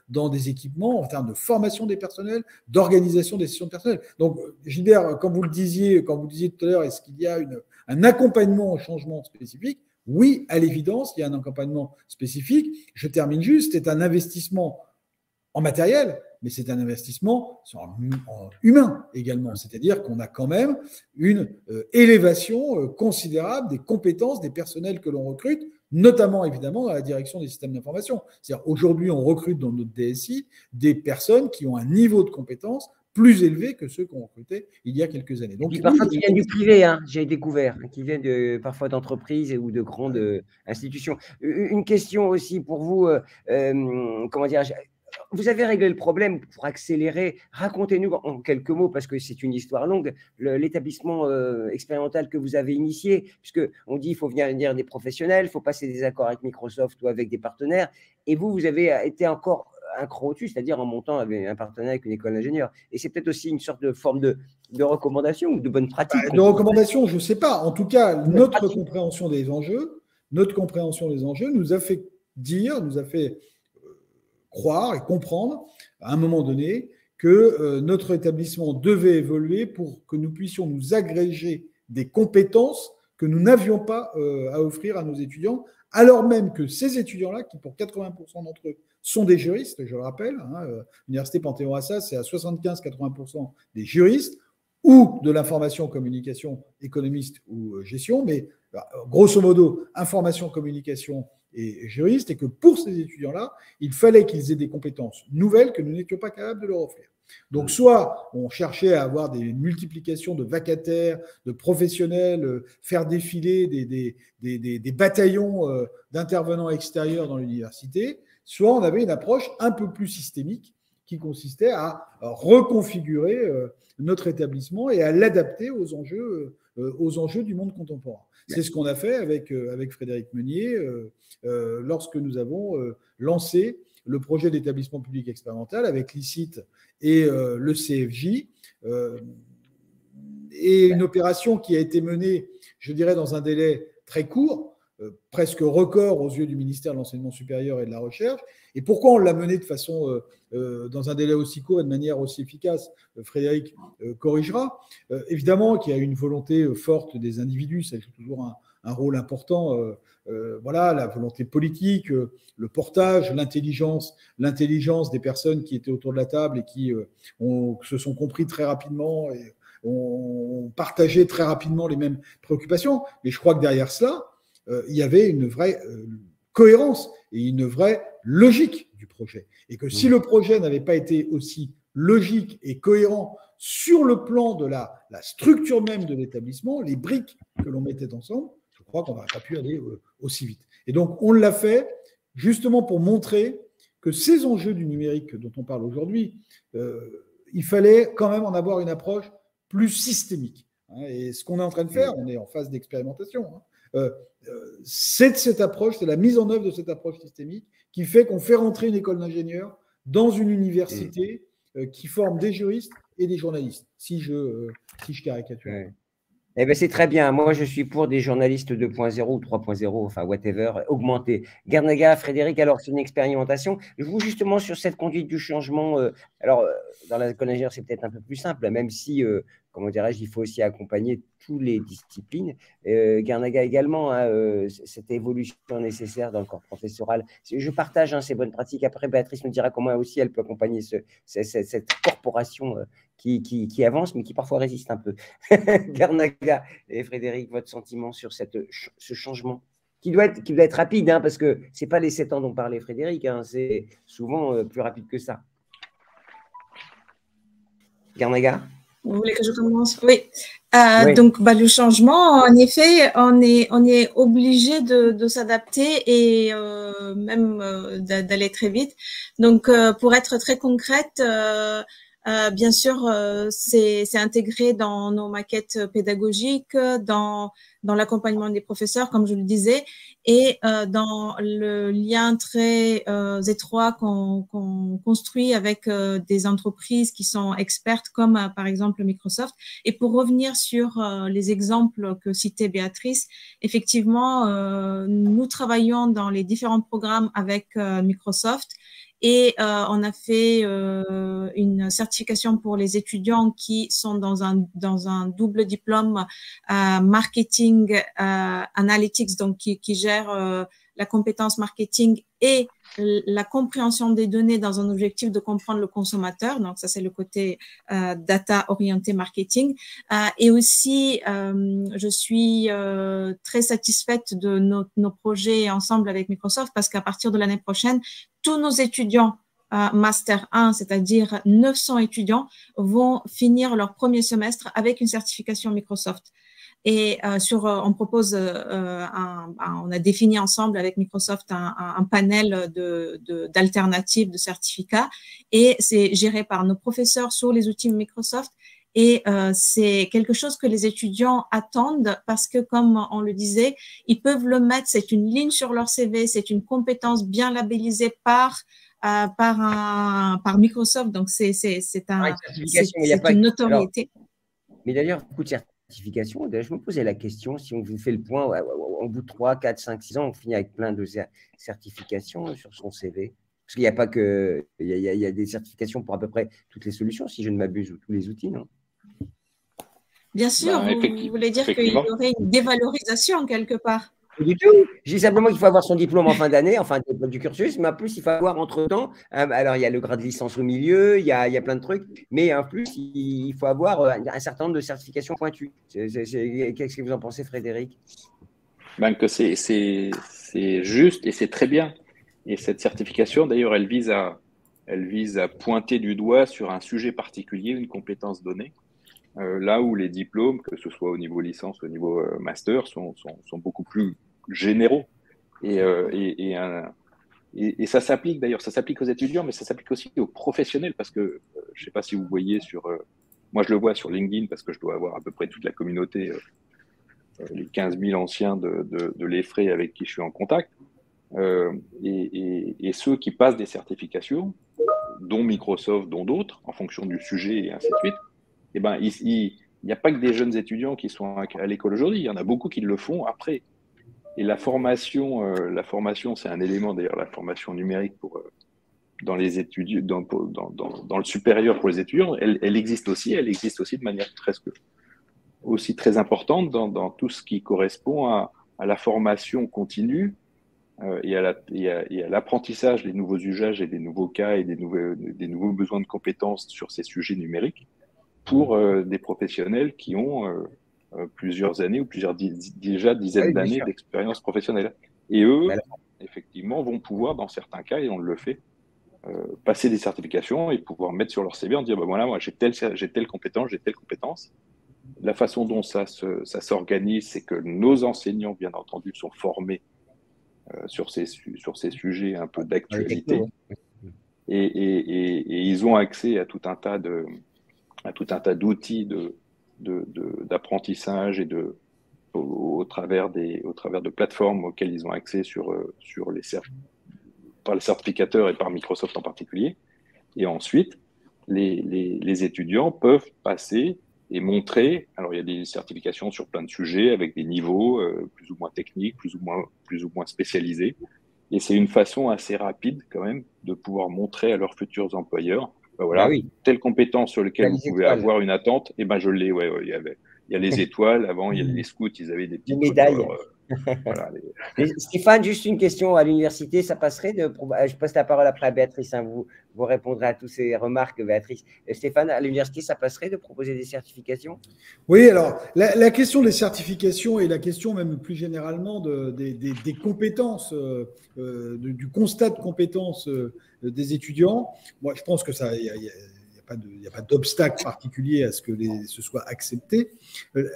dans des équipements, en termes de formation des personnels, d'organisation des sessions de personnel. Donc, Gilbert, quand vous disiez tout à l'heure, est-ce qu'il y a un accompagnement au changement spécifique? Oui, à l'évidence, il y a un accompagnement spécifique. Je termine juste, c'est un investissement en matériel, mais c'est un investissement en humain également. C'est-à-dire qu'on a quand même une élévation considérable des compétences des personnels que l'on recrute, notamment évidemment dans la direction des systèmes d'information. C'est-à-dire aujourd'hui, on recrute dans notre DSI des personnes qui ont un niveau de compétence plus élevé que ceux qu'on recrutait il y a quelques années. Donc, parfois, qui viennent du privé, hein, j'ai découvert, qui viennent parfois d'entreprises ou de grandes institutions. Une question aussi pour vous, comment dire, vous avez réglé le problème pour accélérer. Racontez-nous en quelques mots, parce que c'est une histoire longue, l'établissement expérimental que vous avez initié, puisqu'on dit qu'il faut venir des professionnels, il faut passer des accords avec Microsoft ou avec des partenaires, et vous avez été encore un cran au-dessus, c'est-à-dire en montant avec un partenaire avec une école d'ingénieurs. Et c'est peut-être aussi une sorte de forme de recommandation ou de bonne pratique. De recommandation, je ne sais pas. En tout cas, notre compréhension des enjeux nous a fait dire, nous a fait croire et comprendre à un moment donné que notre établissement devait évoluer pour que nous puissions nous agréger des compétences que nous n'avions pas à offrir à nos étudiants, alors même que ces étudiants-là, qui pour 80% d'entre eux sont des juristes, je le rappelle, l'Université Panthéon-Assas, c'est à 75-80% des juristes, ou de l'information, communication, économiste ou gestion, mais grosso modo, information, communication et juriste, et que pour ces étudiants-là, il fallait qu'ils aient des compétences nouvelles que nous n'étions pas capables de leur offrir. Donc, soit on cherchait à avoir des multiplications de vacataires, de professionnels, faire défiler des bataillons d'intervenants extérieurs dans l'université, soit on avait une approche un peu plus systémique qui consistait à reconfigurer notre établissement et à l'adapter aux enjeux du monde contemporain. C'est ce qu'on a fait avec Frédéric Meunier lorsque nous avons lancé le projet d'établissement public expérimental avec l'ICIT et le CFJ, et une opération qui a été menée, je dirais, dans un délai très court, presque record aux yeux du ministère de l'Enseignement supérieur et de la Recherche. Et pourquoi on l'a menée de façon, dans un délai aussi court et de manière aussi efficace? Frédéric corrigera. Évidemment qu'il y a une volonté forte des individus, ça joue toujours un rôle important. Voilà, la volonté politique, le portage, l'intelligence des personnes qui étaient autour de la table et qui se sont compris très rapidement et ont partagé très rapidement les mêmes préoccupations. Mais je crois que derrière cela, il y avait une vraie cohérence et une vraie logique du projet. Et que si le projet n'avait pas été aussi logique et cohérent sur le plan de la structure même de l'établissement, les briques que l'on mettait ensemble, je crois qu'on n'aurait pas pu aller aussi vite. Et donc, on l'a fait justement pour montrer que ces enjeux du numérique dont on parle aujourd'hui, il fallait quand même en avoir une approche plus systémique. Et ce qu'on est en train de faire, on est en phase d'expérimentation, c'est cette approche, c'est la mise en œuvre de cette approche systémique qui fait qu'on fait rentrer une école d'ingénieurs dans une université qui forme des juristes et des journalistes, si je caricature. Ouais. Eh bien, c'est très bien. Moi, je suis pour des journalistes 2.0 ou 3.0, enfin, whatever, augmentés. Guernaga, Frédéric, alors, c'est une expérimentation. Je vous, justement, sur cette conduite du changement, dans la école d'ingénieur, c'est peut-être un peu plus simple, même si, comment dirais-je, il faut aussi accompagner toutes les disciplines. Guernaga également, cette évolution nécessaire dans le corps professoral. Je partage ces bonnes pratiques. Après, Béatrice nous dira comment aussi elle peut accompagner cette corporation qui avance, mais qui parfois résiste un peu. Guernaga et Frédéric, votre sentiment sur ce changement qui doit être rapide, parce que ce n'est pas les 7 ans dont parlait Frédéric, c'est souvent plus rapide que ça. Guernaga ? Vous voulez que je commence? Oui. Oui. Donc, le changement, en effet, on est obligé de s'adapter et même d'aller très vite. Donc, pour être très concrète, bien sûr, c'est intégré dans nos maquettes pédagogiques, dans l'accompagnement des professeurs, comme je le disais, et dans le lien très étroit qu'on construit avec des entreprises qui sont expertes, comme par exemple Microsoft. Et pour revenir sur les exemples que citait Béatrice, effectivement, nous travaillons dans les différents programmes avec Microsoft. Et on a fait une certification pour les étudiants qui sont dans un double diplôme marketing analytics, donc qui gère la compétence marketing et la compréhension des données dans un objectif de comprendre le consommateur. Donc ça, c'est le côté data orienté marketing. Et aussi, je suis très satisfaite de nos projets ensemble avec Microsoft, parce qu'à partir de l'année prochaine, tous nos étudiants Master 1, c'est-à-dire 900 étudiants, vont finir leur premier semestre avec une certification Microsoft. Et on propose, on a défini ensemble avec Microsoft un panel d'alternatives de certificats, et c'est géré par nos professeurs sur les outils Microsoft. Et c'est quelque chose que les étudiants attendent, parce que, comme on le disait, ils peuvent le mettre, c'est une ligne sur leur CV, c'est une compétence bien labellisée par Microsoft, donc c'est une notoriété. Alors, mais d'ailleurs, beaucoup de certifications, je me posais la question, si on vous fait le point, au bout de 3, 4, 5, 6 ans, on finit avec plein de certifications sur son CV. Parce qu'il n'y a pas que… Il y a des certifications pour à peu près toutes les solutions, si je ne m'abuse, ou tous les outils, non? Bien sûr, vous voulez dire qu'il y aurait une dévalorisation quelque part? Pas du tout. Je dis simplement qu'il faut avoir son diplôme en fin d'année, enfin du cursus, mais en plus, il faut avoir entre-temps… alors, il y a le grade de licence au milieu, il y a plein de trucs, mais en plus, il faut avoir un certain nombre de certifications pointues. Qu'est-ce que vous en pensez, Frédéric? Que c'est juste et c'est très bien. Et cette certification, d'ailleurs, elle vise à pointer du doigt sur un sujet particulier, une compétence donnée, là où les diplômes, que ce soit au niveau licence ou au niveau master, sont beaucoup plus généraux. Et ça s'applique d'ailleurs, ça s'applique aux étudiants, mais ça s'applique aussi aux professionnels, parce que je ne sais pas si vous voyez moi je le vois sur LinkedIn, parce que je dois avoir à peu près toute la communauté, les 15 000 anciens de l'EFRE avec qui je suis en contact, et ceux qui passent des certifications, dont Microsoft, dont d'autres, en fonction du sujet et ainsi de suite. Eh ben, il n'y a pas que des jeunes étudiants qui sont à l'école aujourd'hui, il y en a beaucoup qui le font après. Et la formation, c'est un élément, d'ailleurs, la formation numérique dans les études, dans le supérieur pour les étudiants, elle existe aussi de manière presque aussi très importante dans tout ce qui correspond à la formation continue et à l'apprentissage des nouveaux usages et des nouveaux cas et des nouveaux besoins de compétences sur ces sujets numériques, pour des professionnels qui ont plusieurs années ou déjà dizaines d'années d'expérience professionnelle. Et eux, effectivement, vont pouvoir, dans certains cas, et on le fait, passer des certifications et pouvoir mettre sur leur CV en disant, voilà, moi j'ai telle compétence. La façon dont ça s'organise, c'est que nos enseignants, bien entendu, sont formés sur ces sujets un peu d'actualité. Et ils ont accès à tout un tas d'outils d'apprentissage et au travers de plateformes auxquelles ils ont accès par les certificateurs et par Microsoft en particulier. Et ensuite, les étudiants peuvent passer et montrer. Alors, il y a des certifications sur plein de sujets avec des niveaux plus ou moins techniques, plus ou moins spécialisés. Et c'est une façon assez rapide quand même de pouvoir montrer à leurs futurs employeurs, telle compétence sur laquelle vous pouvez avoir une attente, et je l'ai. Il y a les étoiles. Avant, il y a les scouts, ils avaient des petites médailles. Voilà, Stéphane, juste une question. À l'université, ça passerait je passe la parole après à Béatrice, hein, vous répondrez à toutes ces remarques, Béatrice. Stéphane, à l'université, ça passerait de proposer des certifications? Oui, alors, la question des certifications et la question même plus généralement des compétences, du constat de compétences des étudiants, moi, je pense que ça… Il n'y a a pas d'obstacle particulier à ce que ce soit accepté.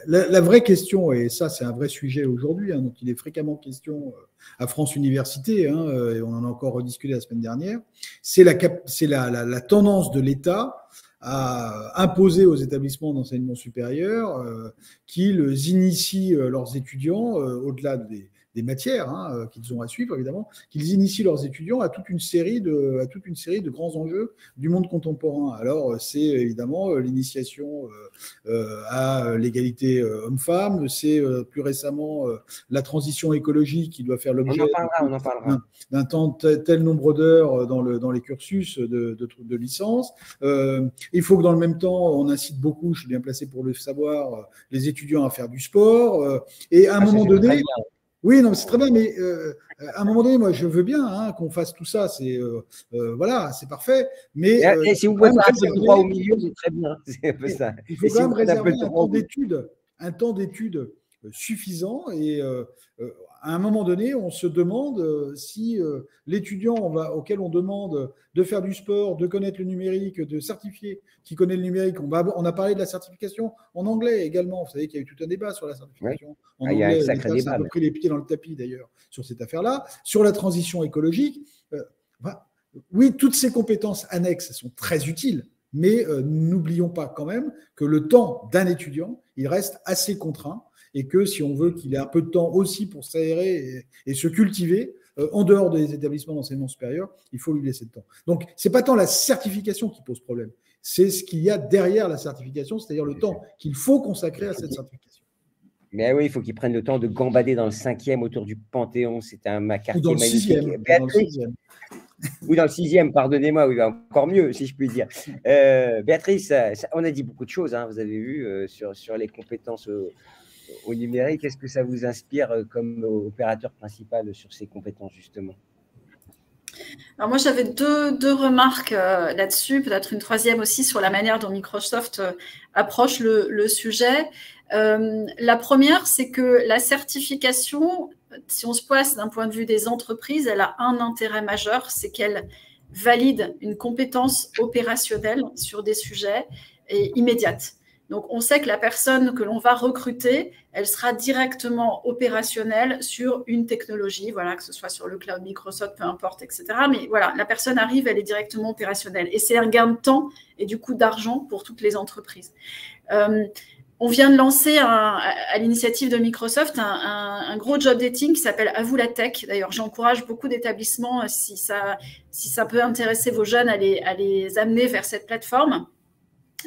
La vraie question, et ça c'est un vrai sujet aujourd'hui, hein, donc il est fréquemment question à France Université, hein, et on en a encore rediscuté la semaine dernière, c'est la tendance de l'État à imposer aux établissements d'enseignement supérieur qu'ils initient leurs étudiants, au-delà des matières qu'ils ont à suivre, évidemment, qu'ils initient leurs étudiants à toute une série de grands enjeux du monde contemporain. Alors, c'est évidemment l'initiation à l'égalité homme-femme, c'est plus récemment la transition écologique qui doit faire l'objet d'un temps tel nombre d'heures dans les cursus de licence. Il faut que dans le même temps, on incite beaucoup, je suis bien placé pour le savoir, les étudiants à faire du sport. Et à un moment donné... Oui, non, c'est très bien, mais à un moment donné, moi, je veux bien qu'on fasse tout ça. Voilà, c'est parfait. Mais et si vous pouvez faire un peu de droit au milieu, c'est très bien. C'est un peu ça. Il faut quand même réserver un temps d'études suffisant. Et à un moment donné, on se demande si l'étudiant auquel on demande de faire du sport, de connaître le numérique, de certifier qui connaît le numérique. On a parlé de la certification en anglais également. Vous savez qu'il y a eu tout un débat sur la certification en anglais. Il y a un sacré débat. Ça a pris les pieds dans le tapis d'ailleurs sur cette affaire-là. Sur la transition écologique, oui, toutes ces compétences annexes sont très utiles. Mais n'oublions pas quand même que le temps d'un étudiant, il reste assez contraint et que si on veut qu'il ait un peu de temps aussi pour s'aérer et se cultiver, en dehors des établissements d'enseignement supérieur, il faut lui laisser le temps. Donc, ce n'est pas tant la certification qui pose problème, c'est ce qu'il y a derrière la certification, c'est-à-dire le temps qu'il faut consacrer à cette certification. Mais oui, il faut qu'ils prennent le temps de gambader dans le 5e autour du Panthéon. C'était un macarté magnifique. Ou dans le 6e, pardonnez-moi, oui, encore mieux, si je puis dire. Béatrice, on a dit beaucoup de choses, hein, vous avez vu, sur les compétences au numérique. Est-ce que ça vous inspire comme opérateur principal sur ces compétences, justement? Alors moi, j'avais deux remarques là-dessus, peut-être une troisième aussi sur la manière dont Microsoft approche le sujet. La première, c'est que la certification, si on se place d'un point de vue des entreprises, elle a un intérêt majeur, c'est qu'elle valide une compétence opérationnelle sur des sujets et immédiate. Donc, on sait que la personne que l'on va recruter, elle sera directement opérationnelle sur une technologie, voilà, que ce soit sur le cloud Microsoft, peu importe, etc. Mais voilà, la personne arrive, elle est directement opérationnelle. Et c'est un gain de temps et du coup d'argent pour toutes les entreprises. On vient de lancer à l'initiative de Microsoft un gros job dating qui s'appelle À vous la tech. D'ailleurs, j'encourage beaucoup d'établissements, si ça peut intéresser vos jeunes, à les amener vers cette plateforme.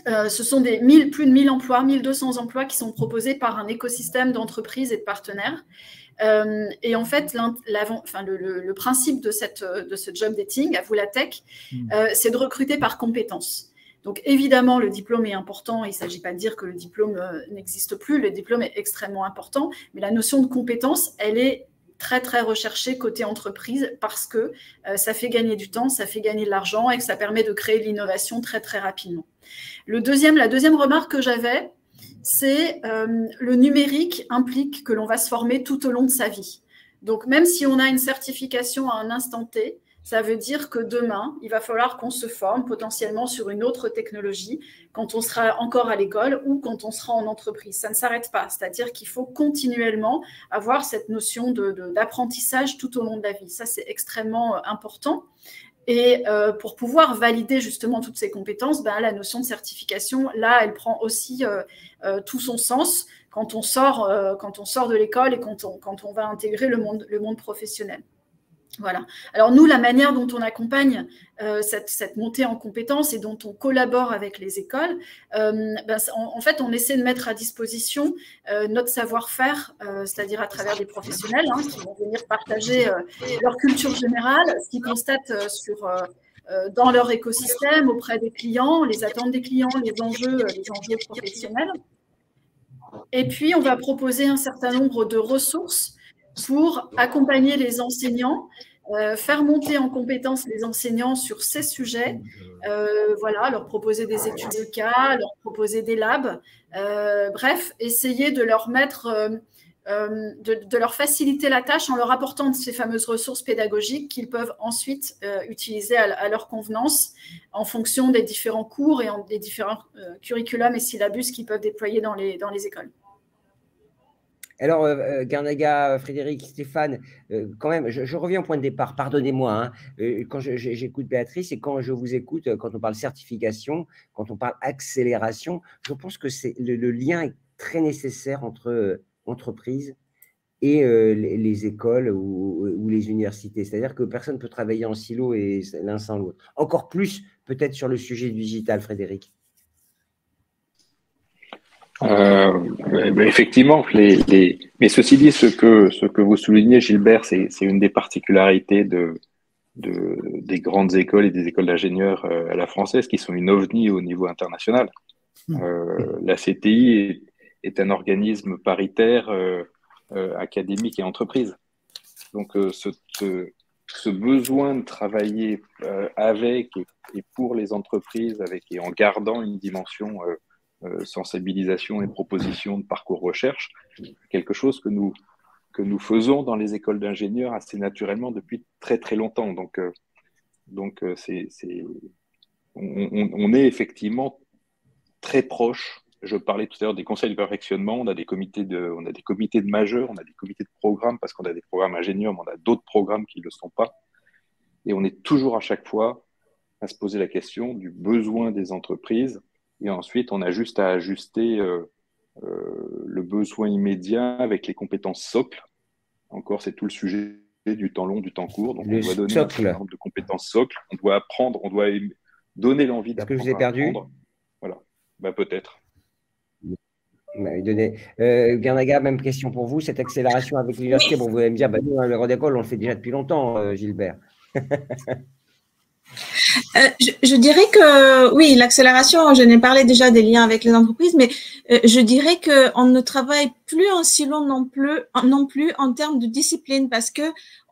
Ce sont plus de 1000 emplois, 1200 emplois qui sont proposés par un écosystème d'entreprises et de partenaires. Et en fait, le principe de ce job dating, À vous la tech, c'est de recruter par compétences. Donc, évidemment, le diplôme est important. Il ne s'agit pas de dire que le diplôme n'existe plus. Le diplôme est extrêmement important. Mais la notion de compétence, elle est très, très recherchée côté entreprise parce que ça fait gagner du temps, ça fait gagner de l'argent et que ça permet de créer de l'innovation très, très rapidement. La deuxième remarque que j'avais, c'est le numérique implique que l'on va se former tout au long de sa vie. Donc, même si on a une certification à un instant T, ça veut dire que demain, il va falloir qu'on se forme potentiellement sur une autre technologie quand on sera encore à l'école ou quand on sera en entreprise. Ça ne s'arrête pas, c'est-à-dire qu'il faut continuellement avoir cette notion d'apprentissage tout au long de la vie. Ça, c'est extrêmement important. Et pour pouvoir valider justement toutes ces compétences, la notion de certification, là, elle prend aussi tout son sens quand on sort de l'école et quand on va intégrer le monde professionnel. Voilà. Alors nous, la manière dont on accompagne cette montée en compétences et dont on collabore avec les écoles, en fait, on essaie de mettre à disposition notre savoir-faire, c'est-à-dire à travers des professionnels qui vont venir partager leur culture générale, ce qu'ils constatent dans leur écosystème, auprès des clients, les attentes des clients, les enjeux professionnels. Et puis, on va proposer un certain nombre de ressources pour accompagner les enseignants, faire monter en compétence les enseignants sur ces sujets, leur proposer des études de cas, leur proposer des labs, bref, essayer de leur mettre de leur faciliter la tâche en leur apportant ces fameuses ressources pédagogiques qu'ils peuvent ensuite utiliser à leur convenance en fonction des différents cours et des différents curriculums et syllabus qu'ils peuvent déployer dans les écoles. Alors, Garnaga, Frédéric, Stéphane, quand même, je reviens au point de départ, pardonnez-moi, hein, quand j'écoute Béatrice et quand je vous écoute, quand on parle certification, quand on parle accélération, je pense que le lien est très nécessaire entre entreprises et les écoles ou les universités. C'est-à-dire que personne ne peut travailler en silo et l'un sans l'autre. Encore plus peut-être sur le sujet du digital, Frédéric. Effectivement, mais ceci dit, ce que vous soulignez, Gilbert, c'est une des particularités des grandes écoles et des écoles d'ingénieurs à la française qui sont une ovni au niveau international. La CTI est un organisme paritaire académique et entreprise. Donc, ce besoin de travailler avec et pour les entreprises, et en gardant une dimension sensibilisation et proposition de parcours recherche, quelque chose que nous faisons dans les écoles d'ingénieurs assez naturellement depuis très très longtemps. Donc on est effectivement très proche. Je parlais tout à l'heure des conseils de perfectionnement, on a des comités de majeurs, on a des comités de programmes parce qu'on a des programmes ingénieurs, mais on a d'autres programmes qui ne le sont pas. Et on est toujours à chaque fois à se poser la question du besoin des entreprises. Et ensuite, on a juste à ajuster le besoin immédiat avec les compétences socles. Encore, c'est tout le sujet du temps long, du temps court. Donc, on doit donner un certain nombre de compétences socles. On doit apprendre, on doit donner l'envie d'apprendre. Est-ce que je vous ai perdu ? Voilà. Peut-être. Garnaga, même question pour vous. Cette accélération avec l'université, bon, vous allez me dire, nous, le Rodécole, on le fait déjà depuis longtemps, Gilbert. Je dirais que oui, l'accélération, je n'ai parlé déjà des liens avec les entreprises, mais je dirais qu'on ne travaille plus en silo non plus en termes de discipline parce que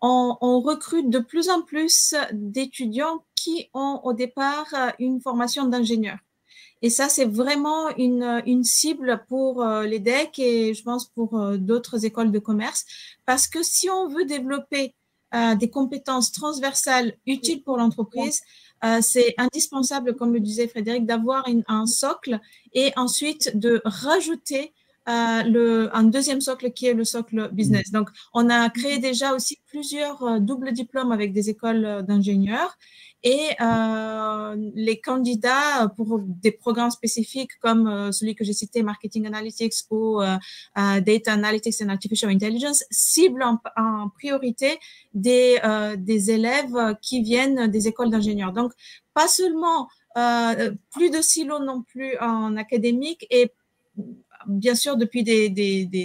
on recrute de plus en plus d'étudiants qui ont au départ une formation d'ingénieur. Et ça, c'est vraiment une cible pour l'EDEC et je pense pour d'autres écoles de commerce parce que si on veut développer des compétences transversales utiles pour l'entreprise, c'est indispensable, comme le disait Frédéric, d'avoir un socle et ensuite de rajouter un deuxième socle qui est le socle business. Donc, on a créé déjà aussi plusieurs doubles diplômes avec des écoles d'ingénieurs et les candidats pour des programmes spécifiques comme celui que j'ai cité, Marketing Analytics ou Data Analytics and Artificial Intelligence, ciblent en priorité des élèves qui viennent des écoles d'ingénieurs. Donc, pas seulement plus de silos non plus en académique et bien sûr, depuis des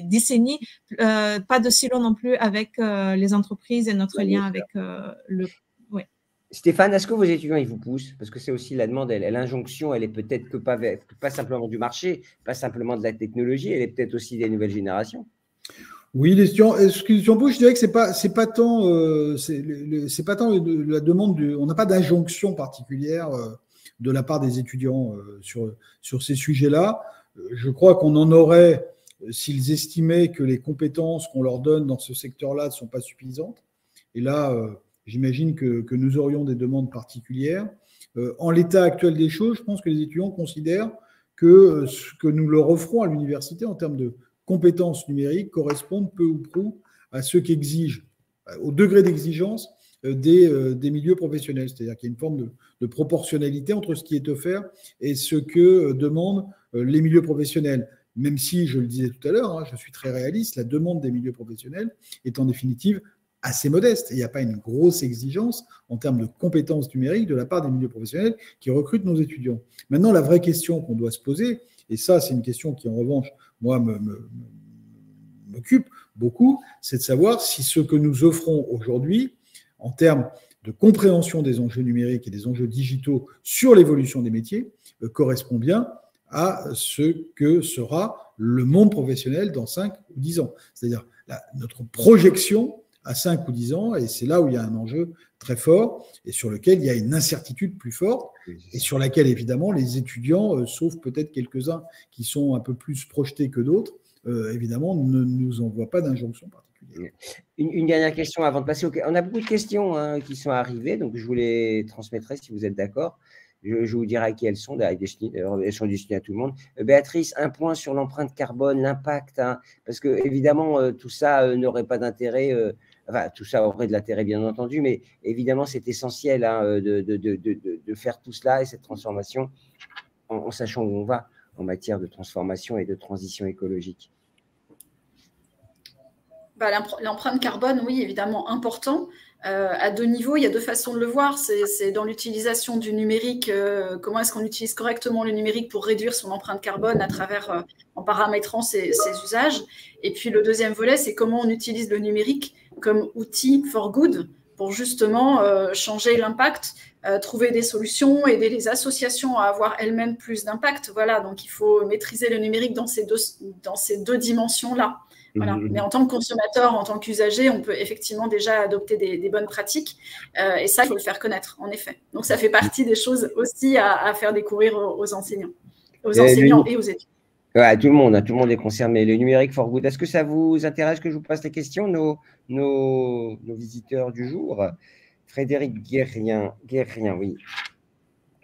décennies, pas de silo non plus avec les entreprises et notre lien avec le... Ouais. Stéphane, est-ce que vos étudiants, ils vous poussent? Parce que c'est aussi la demande, l'injonction, elle est peut-être que pas simplement du marché, pas simplement de la technologie, elle est peut-être aussi des nouvelles générations. Oui, les étudiants poussent, je dirais que c'est pas tant la demande on n'a pas d'injonction particulière de la part des étudiants sur ces sujets-là. Je crois qu'on en aurait s'ils estimaient que les compétences qu'on leur donne dans ce secteur-là ne sont pas suffisantes. Et là, j'imagine que nous aurions des demandes particulières. En l'état actuel des choses, je pense que les étudiants considèrent que ce que nous leur offrons à l'université en termes de compétences numériques correspondent peu ou prou à ce qu'exigent, au degré d'exigence des milieux professionnels. C'est-à-dire qu'il y a une forme de proportionnalité entre ce qui est offert et ce que demandent les milieux professionnels. Même si, je le disais tout à l'heure, je suis très réaliste, la demande des milieux professionnels est en définitive assez modeste. Il n'y a pas une grosse exigence en termes de compétences numériques de la part des milieux professionnels qui recrutent nos étudiants. Maintenant, la vraie question qu'on doit se poser, et ça, c'est une question qui, en revanche, moi, m'occupe beaucoup, c'est de savoir si ce que nous offrons aujourd'hui, en termes de compréhension des enjeux numériques et des enjeux digitaux sur l'évolution des métiers, correspond bien à ce que sera le monde professionnel dans 5 ou 10 ans. C'est-à-dire notre projection à 5 ou 10 ans, et c'est là où il y a un enjeu très fort et sur lequel il y a une incertitude plus forte et sur laquelle, évidemment, les étudiants, sauf peut-être quelques-uns qui sont un peu plus projetés que d'autres, évidemment, ne nous envoie pas d'injonction particulière. Une dernière question avant de passer au… On a beaucoup de questions qui sont arrivées, donc je vous les transmettrai si vous êtes d'accord. Je vous dirai à qui elles sont, d'ailleurs elles sont destinées à tout le monde. Béatrice, un point sur l'empreinte carbone, l'impact, parce que évidemment, tout ça n'aurait pas d'intérêt, enfin, tout ça aurait de l'intérêt bien entendu, mais évidemment, c'est essentiel de faire tout cela et cette transformation en sachant où on va en matière de transformation et de transition écologique. L'empreinte carbone, oui, évidemment, important. À deux niveaux, il y a deux façons de le voir. C'est dans l'utilisation du numérique, comment est-ce qu'on utilise correctement le numérique pour réduire son empreinte carbone à travers, en paramétrant ses usages. Et puis le deuxième volet, c'est comment on utilise le numérique comme outil for good pour justement changer l'impact, trouver des solutions, aider les associations à avoir elles-mêmes plus d'impact. Voilà, donc il faut maîtriser le numérique dans ces deux dimensions-là. Voilà. Mais en tant que consommateur, en tant qu'usager, on peut effectivement déjà adopter des bonnes pratiques et ça, il faut le faire connaître, en effet. Donc, ça fait partie des choses aussi à faire découvrir aux enseignants et aux étudiants. Ouais, tout le monde est concerné. Le numérique for good, est-ce que ça vous intéresse que je vous passe les questions, nos visiteurs du jour? Frédéric Guérien, oui.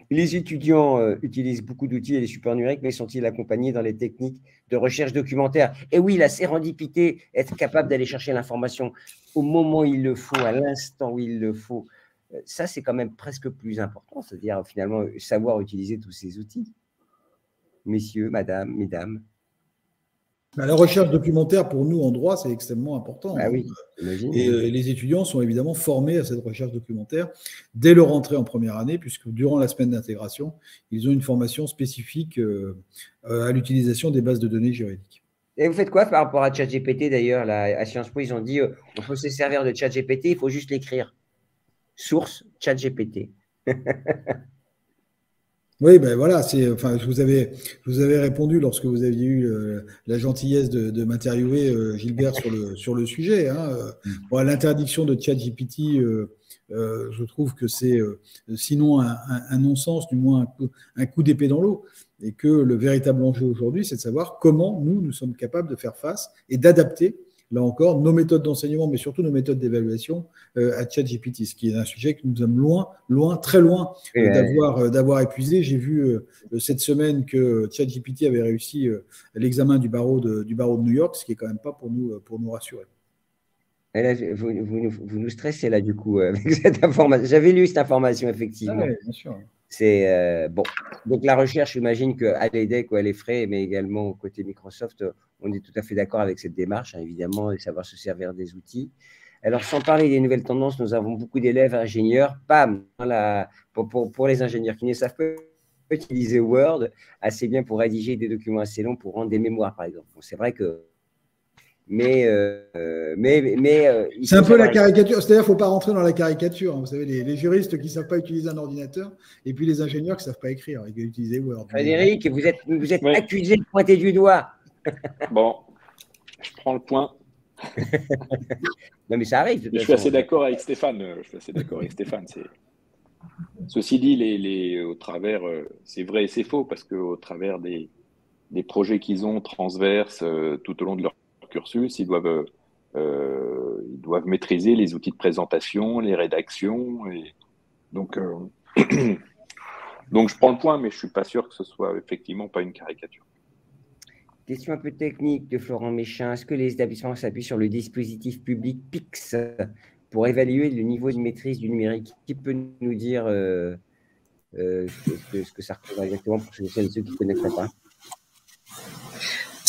Les étudiants utilisent beaucoup d'outils et des supports numériques, mais sont-ils accompagnés dans les techniques de recherche documentaire? Et oui, la sérendipité, être capable d'aller chercher l'information au moment où il le faut, à l'instant où il le faut, ça, c'est quand même presque plus important, c'est-à-dire finalement savoir utiliser tous ces outils. Messieurs, mesdames. La recherche documentaire, pour nous, en droit, c'est extrêmement important. Ah oui, j'imagine. Et les étudiants sont évidemment formés à cette recherche documentaire dès leur entrée en première année, puisque durant la semaine d'intégration, ils ont une formation spécifique à l'utilisation des bases de données juridiques. Et vous faites quoi par rapport à ChatGPT d'ailleurs? À Sciences Po, ils ont dit on peut se servir de ChatGPT, il faut juste l'écrire. Source ChatGPT. Oui, ben voilà, enfin, je vous avais répondu lorsque vous aviez eu la gentillesse de m'interviewer, Gilbert, sur le sujet. Bon, l'interdiction de ChatGPT, je trouve que c'est sinon un non-sens, du moins un coup d'épée dans l'eau, et que le véritable enjeu aujourd'hui, c'est de savoir comment nous sommes capables de faire face et d'adapter, là encore, nos méthodes d'enseignement, mais surtout nos méthodes d'évaluation à ChatGPT, ce qui est un sujet que nous sommes très loin d'avoir épuisé. J'ai vu cette semaine que ChatGPT avait réussi l'examen du barreau de New York, ce qui est quand même pas pour nous rassurer. Et là, vous nous stressez là du coup avec cette information. J'avais lu cette information effectivement. Ah oui, bien sûr. C'est bon. Donc la recherche, j'imagine qu'à l'EDEC ou à l'EFRE, mais également côté Microsoft, on est tout à fait d'accord avec cette démarche, évidemment, et savoir se servir des outils. Alors, sans parler des nouvelles tendances, nous avons beaucoup d'élèves ingénieurs, pour les ingénieurs qui ne savent pas utiliser Word assez bien pour rédiger des documents assez longs, pour rendre des mémoires, par exemple. Bon, c'est vrai que… c'est un peu la caricature, c'est-à-dire qu'il ne faut pas rentrer dans la caricature. Vous savez, les juristes qui ne savent pas utiliser un ordinateur et puis les ingénieurs qui ne savent pas écrire et qui utilisent Word. Frédéric, vous êtes accusé de pointer du doigt. Bon, je prends le point. Non, mais ça arrive. Je suis assez d'accord avec Stéphane. Ceci dit, au travers, c'est vrai et c'est faux, parce qu'au travers des projets qu'ils ont transverses tout au long de leur cursus, ils doivent maîtriser les outils de présentation, les rédactions. Et donc, je prends le point, mais je ne suis pas sûr que ce soit effectivement pas une caricature. Question un peu technique de Florent Méchin. Est-ce que les établissements s'appuient sur le dispositif public PIX pour évaluer le niveau de maîtrise du numérique? Qui peut nous dire ce que ça représente exactement pour ceux qui ne connaîtraient pas?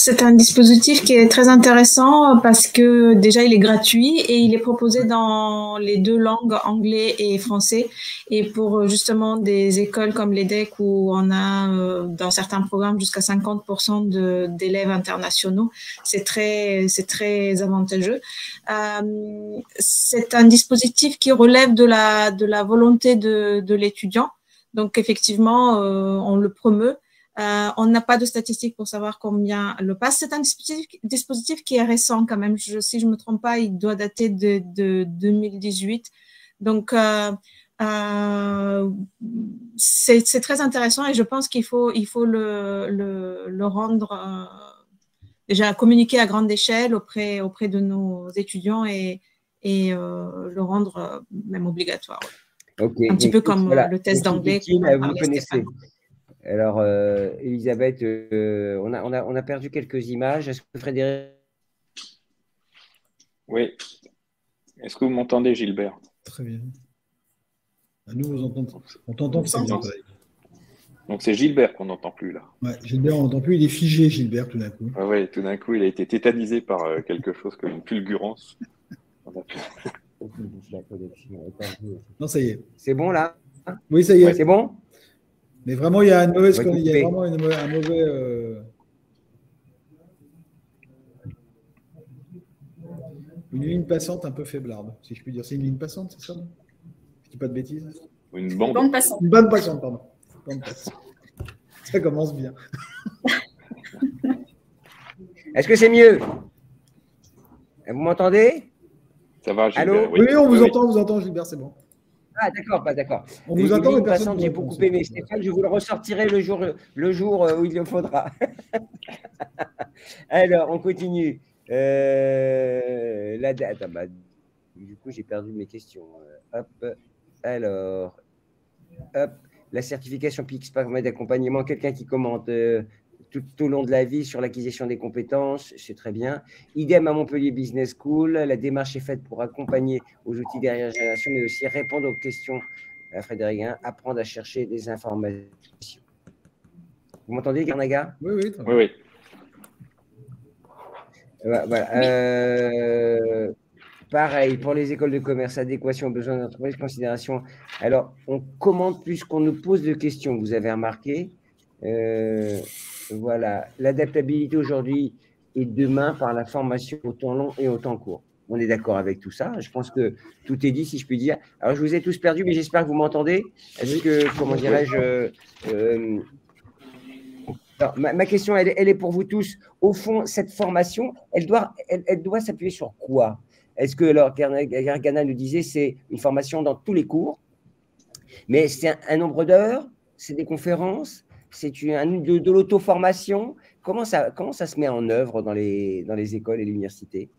C'est un dispositif qui est très intéressant parce que déjà il est gratuit et il est proposé dans les deux langues, anglais et français. Et pour justement des écoles comme l'EDEC où on a dans certains programmes jusqu'à 50% d'élèves internationaux, c'est très avantageux. C'est un dispositif qui relève de la volonté de l'étudiant. Donc effectivement, on le promeut. On n'a pas de statistiques pour savoir combien le passe. C'est un dispositif qui est récent quand même. Si je me trompe pas, il doit dater de 2018. Donc, c'est très intéressant et je pense qu'il faut le rendre déjà communiquer à grande échelle auprès de nos étudiants et le rendre même obligatoire. Okay. Un petit peu comme voilà. le test d'anglais. Vous connaissez. Alors, Elisabeth, on a perdu quelques images. Est-ce que Frédéric? Oui. Est-ce que vous m'entendez, Gilbert? Très bien. Nous, on t'entend très bien. Donc, c'est Gilbert qu'on n'entend plus, là. Ouais, Gilbert, on n'entend plus. Il est figé, Gilbert, tout d'un coup. Oui, tout d'un coup, il a été tétanisé par quelque chose comme une fulgurance. Non, ça y est. C'est bon, là? Oui, ça y est. Ouais, c'est bon? Mais vraiment, il y a une mauvaise connexion. Il y a vraiment un mauvais... Une ligne passante un peu faiblarde, si je puis dire. C'est une ligne passante, c'est ça, non? Je dis pas de bêtises. Une bande passante. Une bande passante, pardon. Bande passante. Ça commence bien. Est-ce que c'est mieux? Vous m'entendez? Ça va, Gilbert? Allô? Oui, on vous entend, Gilbert, c'est bon. Ah, d'accord, pas d'accord. On vous entend, mais personne passante, j'ai beaucoup aimé. Stéphane, je vous le ressortirai le jour où il le faudra. Alors, on continue. La date. Du coup, j'ai perdu mes questions. Alors, la certification PIX permet d'accompagnement. Quelqu'un qui commente tout au long de la vie sur l'acquisition des compétences, c'est très bien. Idem à Montpellier Business School. La démarche est faite pour accompagner aux outils dernière génération, mais aussi répondre aux questions. Frédéric, apprendre à chercher des informations. Vous m'entendez, Garnaga? Oui. Oui. Voilà. Pareil, pour les écoles de commerce, adéquation aux besoins d'entreprise, considération. Alors, on commente plus qu'on nous pose de questions, vous avez remarqué. Voilà, l'adaptabilité aujourd'hui et demain par la formation au temps long et au temps court. On est d'accord avec tout ça. Je pense que tout est dit, si je puis dire. Alors, je vous ai tous perdus, mais j'espère que vous m'entendez. Est-ce que, comment dirais-je, alors, ma question, elle est pour vous tous. Au fond, cette formation, elle doit s'appuyer sur quoi? Est-ce que, alors, Gargana nous disait, c'est une formation dans tous les cours, mais c'est un nombre d'heures, c'est des conférences, c'est de l'auto-formation. Comment ça se met en œuvre dans les écoles et les universités?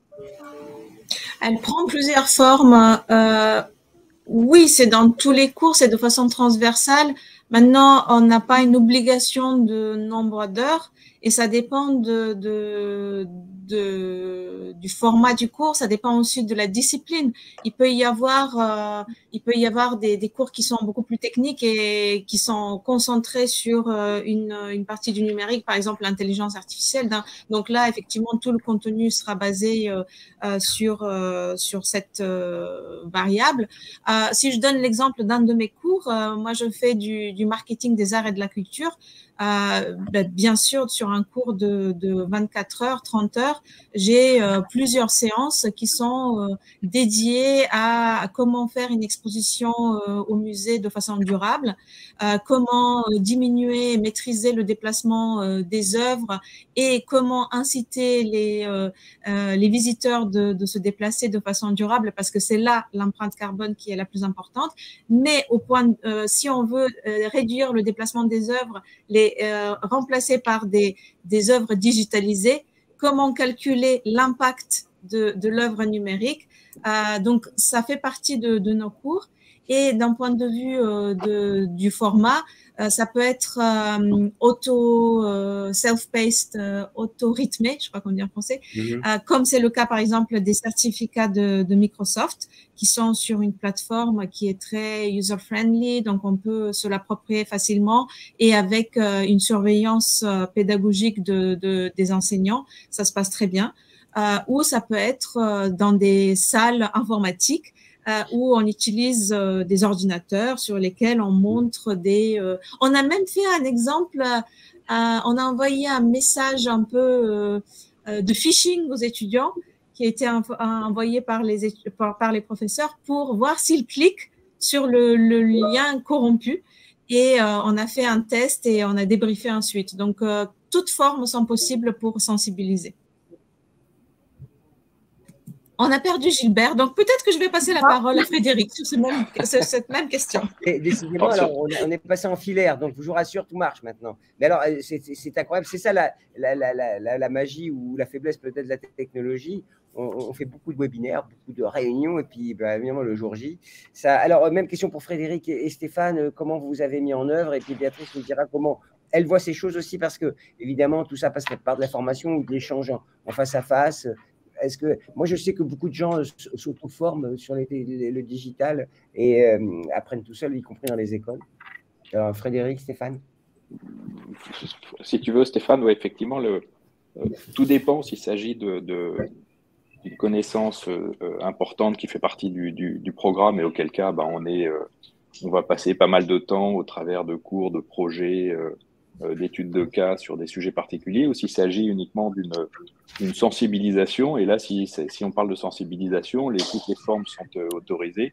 Elle prend plusieurs formes. Oui, c'est dans tous les cours, c'est de façon transversale. Maintenant, on n'a pas une obligation de nombre d'heures et ça dépend du format du cours, ça dépend aussi de la discipline. Il peut y avoir des cours qui sont beaucoup plus techniques et qui sont concentrés sur une partie du numérique, par exemple l'intelligence artificielle. Donc là, effectivement, tout le contenu sera basé sur cette variable. Si je donne l'exemple d'un de mes cours, moi je fais du marketing des arts et de la culture. Bien sûr, sur un cours de 24 heures, 30 heures, j'ai plusieurs séances qui sont dédiées à comment faire une exposition au musée de façon durable, comment diminuer et maîtriser le déplacement des œuvres et comment inciter les visiteurs de se déplacer de façon durable, parce que c'est là l'empreinte carbone qui est la plus importante. Mais si on veut réduire le déplacement des œuvres, remplacer par des œuvres digitalisées, comment calculer l'impact de l'œuvre numérique. Donc, ça fait partie de nos cours. Et d'un point de vue du format, ça peut être self-paced, auto-rythmé, je crois qu'on dit en français, comme c'est le cas par exemple des certificats de Microsoft qui sont sur une plateforme qui est très user-friendly, donc on peut se l'approprier facilement et avec une surveillance pédagogique des enseignants, ça se passe très bien. Ou ça peut être dans des salles informatiques où on utilise des ordinateurs sur lesquels on montre on a même fait un exemple, on a envoyé un message un peu de phishing aux étudiants qui a été envoyé par les professeurs pour voir s'ils cliquent sur le lien corrompu. Et on a fait un test et on a débriefé ensuite. Donc, toutes formes sont possibles pour sensibiliser. On a perdu Gilbert, donc peut-être que je vais passer la parole à Frédéric sur cette même question. Et décidément, alors, on est passé en filaire, donc je vous rassure, tout marche maintenant. Mais alors, c'est incroyable, c'est ça la magie ou la faiblesse peut-être de la technologie. On fait beaucoup de webinaires, beaucoup de réunions, et puis évidemment le jour J. Alors, même question pour Frédéric et Stéphane, comment vous avez mis en œuvre, et puis Béatrice nous dira comment elle voit ces choses aussi, parce que évidemment, tout ça passe par de la formation ou de l'échange en face à face. Moi, je sais que beaucoup de gens s'auto-forment sur le digital et apprennent tout seul, y compris dans les écoles. Alors, Frédéric, Stéphane? Si tu veux, Stéphane, ouais, effectivement, tout dépend s'il s'agit d'une connaissance importante qui fait partie du programme, et auquel cas, on va passer pas mal de temps au travers de cours, de projets, d'études de cas sur des sujets particuliers, ou s'il s'agit uniquement d'une sensibilisation. Et là, si on parle de sensibilisation, toutes les formes sont autorisées,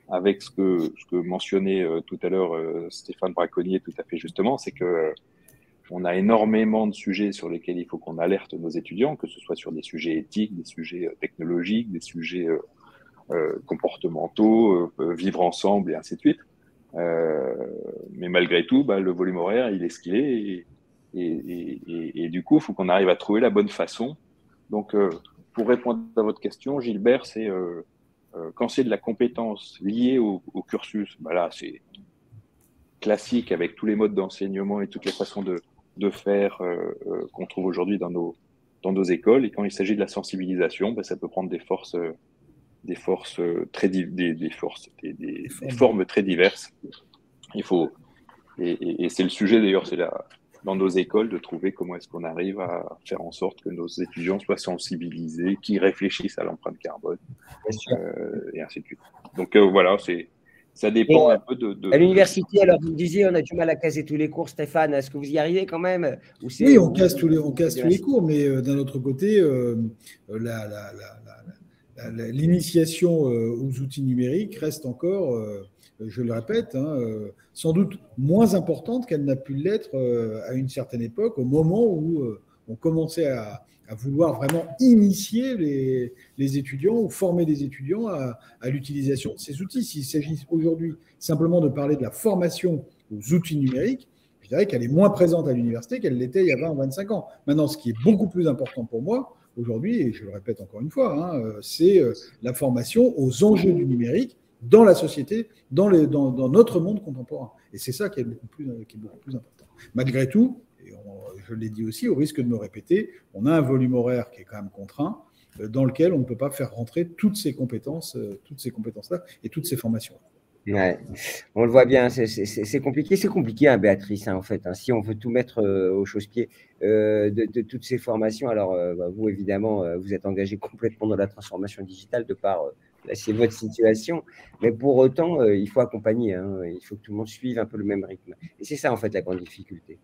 avec ce que mentionnait tout à l'heure Stéphane Braconnier tout à fait justement, c'est que on a énormément de sujets sur lesquels il faut qu'on alerte nos étudiants, que ce soit sur des sujets éthiques, des sujets technologiques, des sujets comportementaux, vivre ensemble, et ainsi de suite. Mais malgré tout, le volume horaire, il est ce qu'il est, et du coup, il faut qu'on arrive à trouver la bonne façon. Donc, pour répondre à votre question, Gilbert, c'est quand c'est de la compétence liée au cursus, là, c'est classique avec tous les modes d'enseignement et toutes les façons de faire qu'on trouve aujourd'hui dans nos écoles. Et quand il s'agit de la sensibilisation, ça peut prendre des formes très diverses. Et c'est le sujet d'ailleurs, dans nos écoles, de trouver comment est-ce qu'on arrive à faire en sorte que nos étudiants soient sensibilisés, qu'ils réfléchissent à l'empreinte carbone, et ainsi de suite. Donc voilà, ça dépend un peu de… À l'université, alors vous me disiez, on a du mal à caser tous les cours, Stéphane. Est-ce que vous y arrivez quand même? Oui, on casse tous les cours, mais d'un autre côté, l'initiation aux outils numériques reste encore, je le répète, sans doute moins importante qu'elle n'a pu l'être à une certaine époque, au moment où on commençait à vouloir vraiment initier les étudiants ou former des étudiants à l'utilisation de ces outils. S'il s'agit aujourd'hui simplement de parler de la formation aux outils numériques, je dirais qu'elle est moins présente à l'université qu'elle l'était il y a 20 ou 25 ans. Maintenant, ce qui est beaucoup plus important pour moi aujourd'hui, et je le répète encore une fois, c'est la formation aux enjeux du numérique dans la société, dans notre monde contemporain. Et c'est ça qui est beaucoup plus important. Malgré tout, et je l'ai dit aussi, au risque de me répéter, on a un volume horaire qui est quand même contraint, dans lequel on ne peut pas faire rentrer toutes ces compétences-là et toutes ces formations-là. Ouais, on le voit bien, c'est compliqué. C'est compliqué, Béatrice, en fait. Si on veut tout mettre au chausse-pied de toutes ces formations, alors vous, évidemment, vous êtes engagé complètement dans la transformation digitale de par c'est votre situation. Mais pour autant, il faut accompagner. Il faut que tout le monde suive un peu le même rythme. Et c'est ça, en fait, la grande difficulté.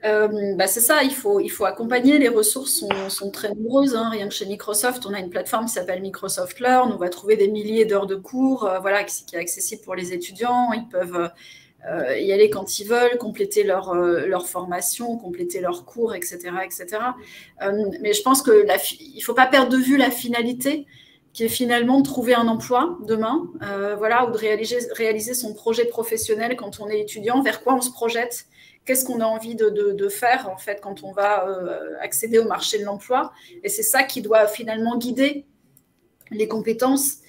C'est ça, il faut accompagner. Les ressources sont très nombreuses. Rien que chez Microsoft, on a une plateforme qui s'appelle Microsoft Learn. On va trouver des milliers d'heures de cours qui est accessible pour les étudiants. Ils peuvent y aller quand ils veulent, compléter leur formation, compléter leurs cours, etc. Mais je pense qu'il ne faut pas perdre de vue la finalité, qui est finalement de trouver un emploi demain, ou de réaliser son projet professionnel quand on est étudiant, vers quoi on se projette. Qu'est-ce qu'on a envie de faire, en fait, quand on va accéder au marché de l'emploi? Et c'est ça qui doit finalement guider les compétences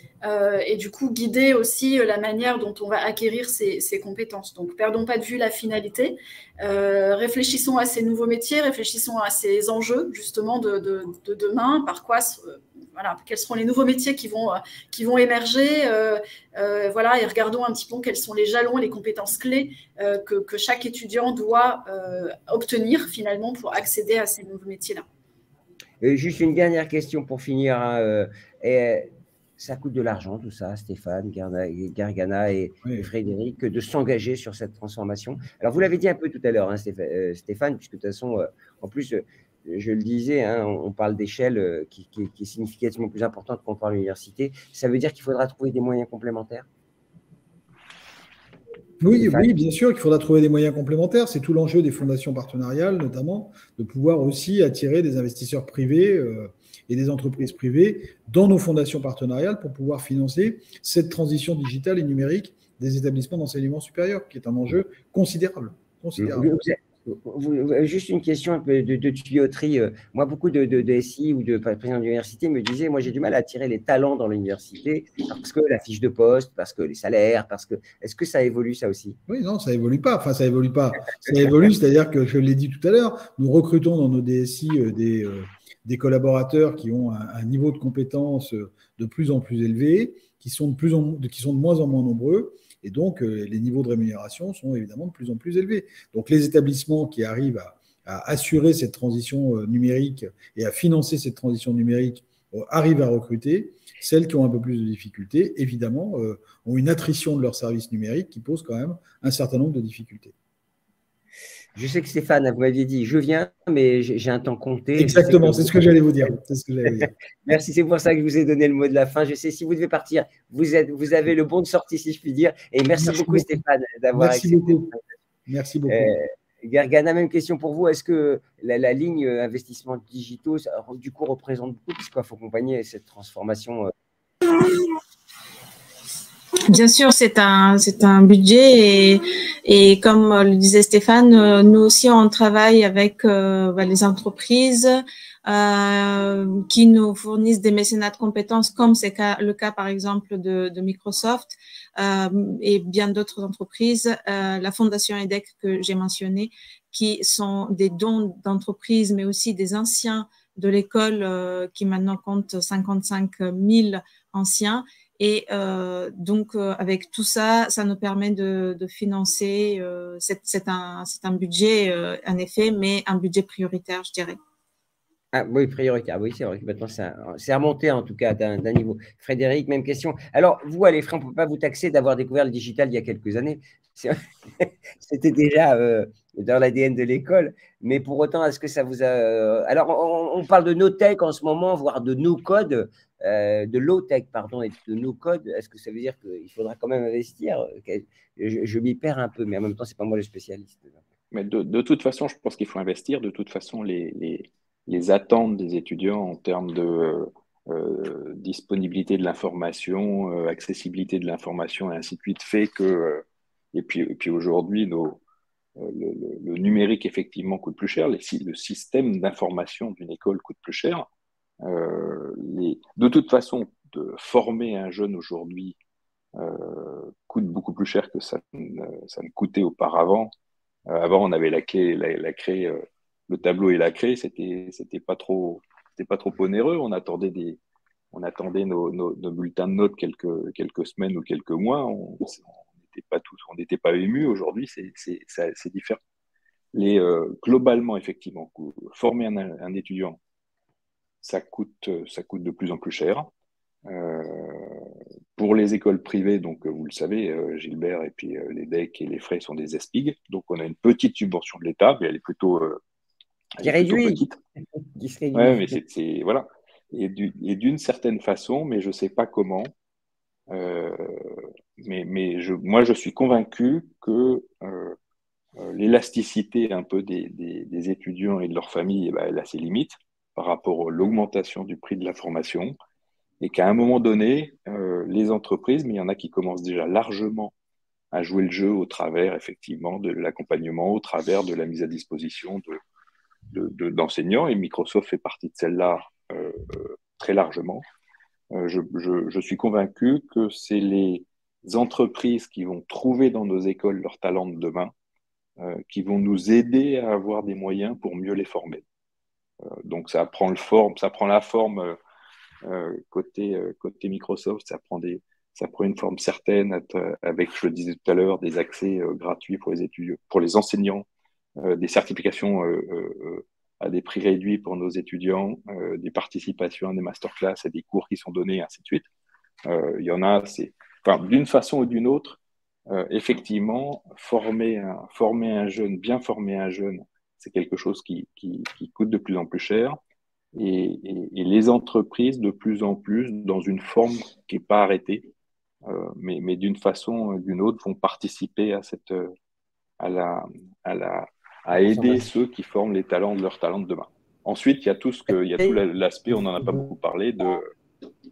et du coup guider aussi la manière dont on va acquérir ces compétences. Donc, perdons pas de vue la finalité. Réfléchissons à ces nouveaux métiers, réfléchissons à ces enjeux, justement, de demain. Par quoi… quels seront les nouveaux métiers qui vont émerger, et regardons un petit peu quels sont les jalons, les compétences clés que chaque étudiant doit obtenir finalement pour accéder à ces nouveaux métiers-là. Juste une dernière question pour finir. Ça coûte de l'argent tout ça, Stéphane, Gargana et Frédéric, de s'engager sur cette transformation. Alors vous l'avez dit un peu tout à l'heure, Stéphane, puisque de toute façon, en plus… Je le disais, on parle d'échelle qui est significativement plus importante qu'on parle à l'université. Ça veut dire qu'il faudra trouver des moyens complémentaires? Oui, bien sûr qu'il faudra trouver des moyens complémentaires. C'est tout l'enjeu des fondations partenariales, notamment, de pouvoir aussi attirer des investisseurs privés et des entreprises privées dans nos fondations partenariales pour pouvoir financer cette transition digitale et numérique des établissements d'enseignement supérieur, qui est un enjeu considérable. Juste une question un peu de tuyauterie. Moi, beaucoup de SI ou de présidents d'université me disaient, moi, j'ai du mal à attirer les talents dans l'université parce que la fiche de poste, parce que les salaires, parce que… Est-ce que ça évolue, ça aussi? Oui, non, ça évolue pas. Enfin, ça évolue pas. Ça évolue, c'est-à-dire que, je l'ai dit tout à l'heure, nous recrutons dans nos DSI des collaborateurs qui ont un niveau de compétence de plus en plus élevé, qui sont de moins en moins nombreux. Et donc, les niveaux de rémunération sont évidemment de plus en plus élevés. Donc, les établissements qui arrivent à assurer cette transition numérique et à financer cette transition numérique arrivent à recruter. Celles qui ont un peu plus de difficultés, évidemment, ont une attrition de leurs services numériques qui pose quand même un certain nombre de difficultés. Je sais que Stéphane, vous m'aviez dit, je viens, mais j'ai un temps compté. Exactement, c'est ce que j'allais vous dire. Merci, c'est pour ça que je vous ai donné le mot de la fin. Je sais, si vous devez partir, vous avez le bon de sortie, si je puis dire. Et merci beaucoup, Stéphane, d'avoir accepté. Merci beaucoup. Gergana, même question pour vous. Est-ce que la ligne investissements digitaux, du coup, représente beaucoup, puisqu'il faut accompagner cette transformation? Bien sûr, c'est un budget et comme le disait Stéphane, nous aussi on travaille avec les entreprises qui nous fournissent des mécénats de compétences, comme c'est le cas par exemple de Microsoft et bien d'autres entreprises. La Fondation EDEC que j'ai mentionnée, qui sont des dons d'entreprises, mais aussi des anciens de l'école qui maintenant compte 55 000 anciens. Et donc, avec tout ça, ça nous permet de financer, c'est un budget, en effet, mais un budget prioritaire, je dirais. Ah, oui, prioritaire, oui, c'est vrai que maintenant, c'est remonté en tout cas d'un niveau. Frédéric, même question. Alors, vous, à l'EFRI, on ne peut pas vous taxer d'avoir découvert le digital il y a quelques années. C'était déjà dans l'ADN de l'école, mais pour autant, est-ce que ça vous a… Alors, on parle de no-tech en ce moment, voire de no-code, de low-tech, pardon, et de no-code. Est-ce que ça veut dire qu'il faudra quand même investir? Je m'y perds un peu, mais en même temps, ce n'est pas moi le spécialiste. Mais de toute façon, je pense qu'il faut investir. De toute façon, les attentes des étudiants en termes de disponibilité de l'information, accessibilité de l'information et ainsi de suite fait que… et puis aujourd'hui, le numérique, effectivement, coûte plus cher. Le système d'information d'une école coûte plus cher. De toute façon, de former un jeune aujourd'hui coûte beaucoup plus cher que ça ne coûtait auparavant. Avant, on avait la clé, le tableau et la craie, c'était pas trop onéreux. On attendait nos bulletins de notes quelques semaines ou quelques mois. On n'était pas émus. Aujourd'hui, c'est différent. Globalement, effectivement, former un étudiant, ça coûte de plus en plus cher. Pour les écoles privées, donc vous le savez, Gilbert, et puis les DEC et les frais sont des ESPIG. Donc on a une petite subvention de l'État, mais elle est plutôt petite. Ouais, mais voilà. Et d'une certaine façon, mais je ne sais pas comment. Moi, je suis convaincu que l'élasticité un peu des étudiants et de leurs familles, elle a ses limites par rapport à l'augmentation du prix de la formation. Et qu'à un moment donné, les entreprises, mais il y en a qui commencent déjà largement à jouer le jeu au travers, effectivement, de l'accompagnement, au travers de la mise à disposition d'enseignants, et Microsoft fait partie de celle-là très largement. Je suis convaincu que c'est les entreprises qui vont trouver dans nos écoles leurs talents de demain, qui vont nous aider à avoir des moyens pour mieux les former. Donc ça prend la forme… côté Microsoft, ça prend une forme certaine avec, je le disais tout à l'heure, des accès gratuits pour les étudiants, pour les enseignants, des certifications à des prix réduits pour nos étudiants, des participations à des masterclass, à des cours qui sont donnés, ainsi de suite. Il y en a, d'une façon ou d'une autre, effectivement, bien former un jeune, c'est quelque chose qui coûte de plus en plus cher. Et les entreprises, de plus en plus, dans une forme qui n'est pas arrêtée, mais d'une façon ou d'une autre, vont participer à aider ceux qui forment leurs talents de demain. Ensuite, il y a tout l'aspect, on n'en a pas beaucoup parlé, de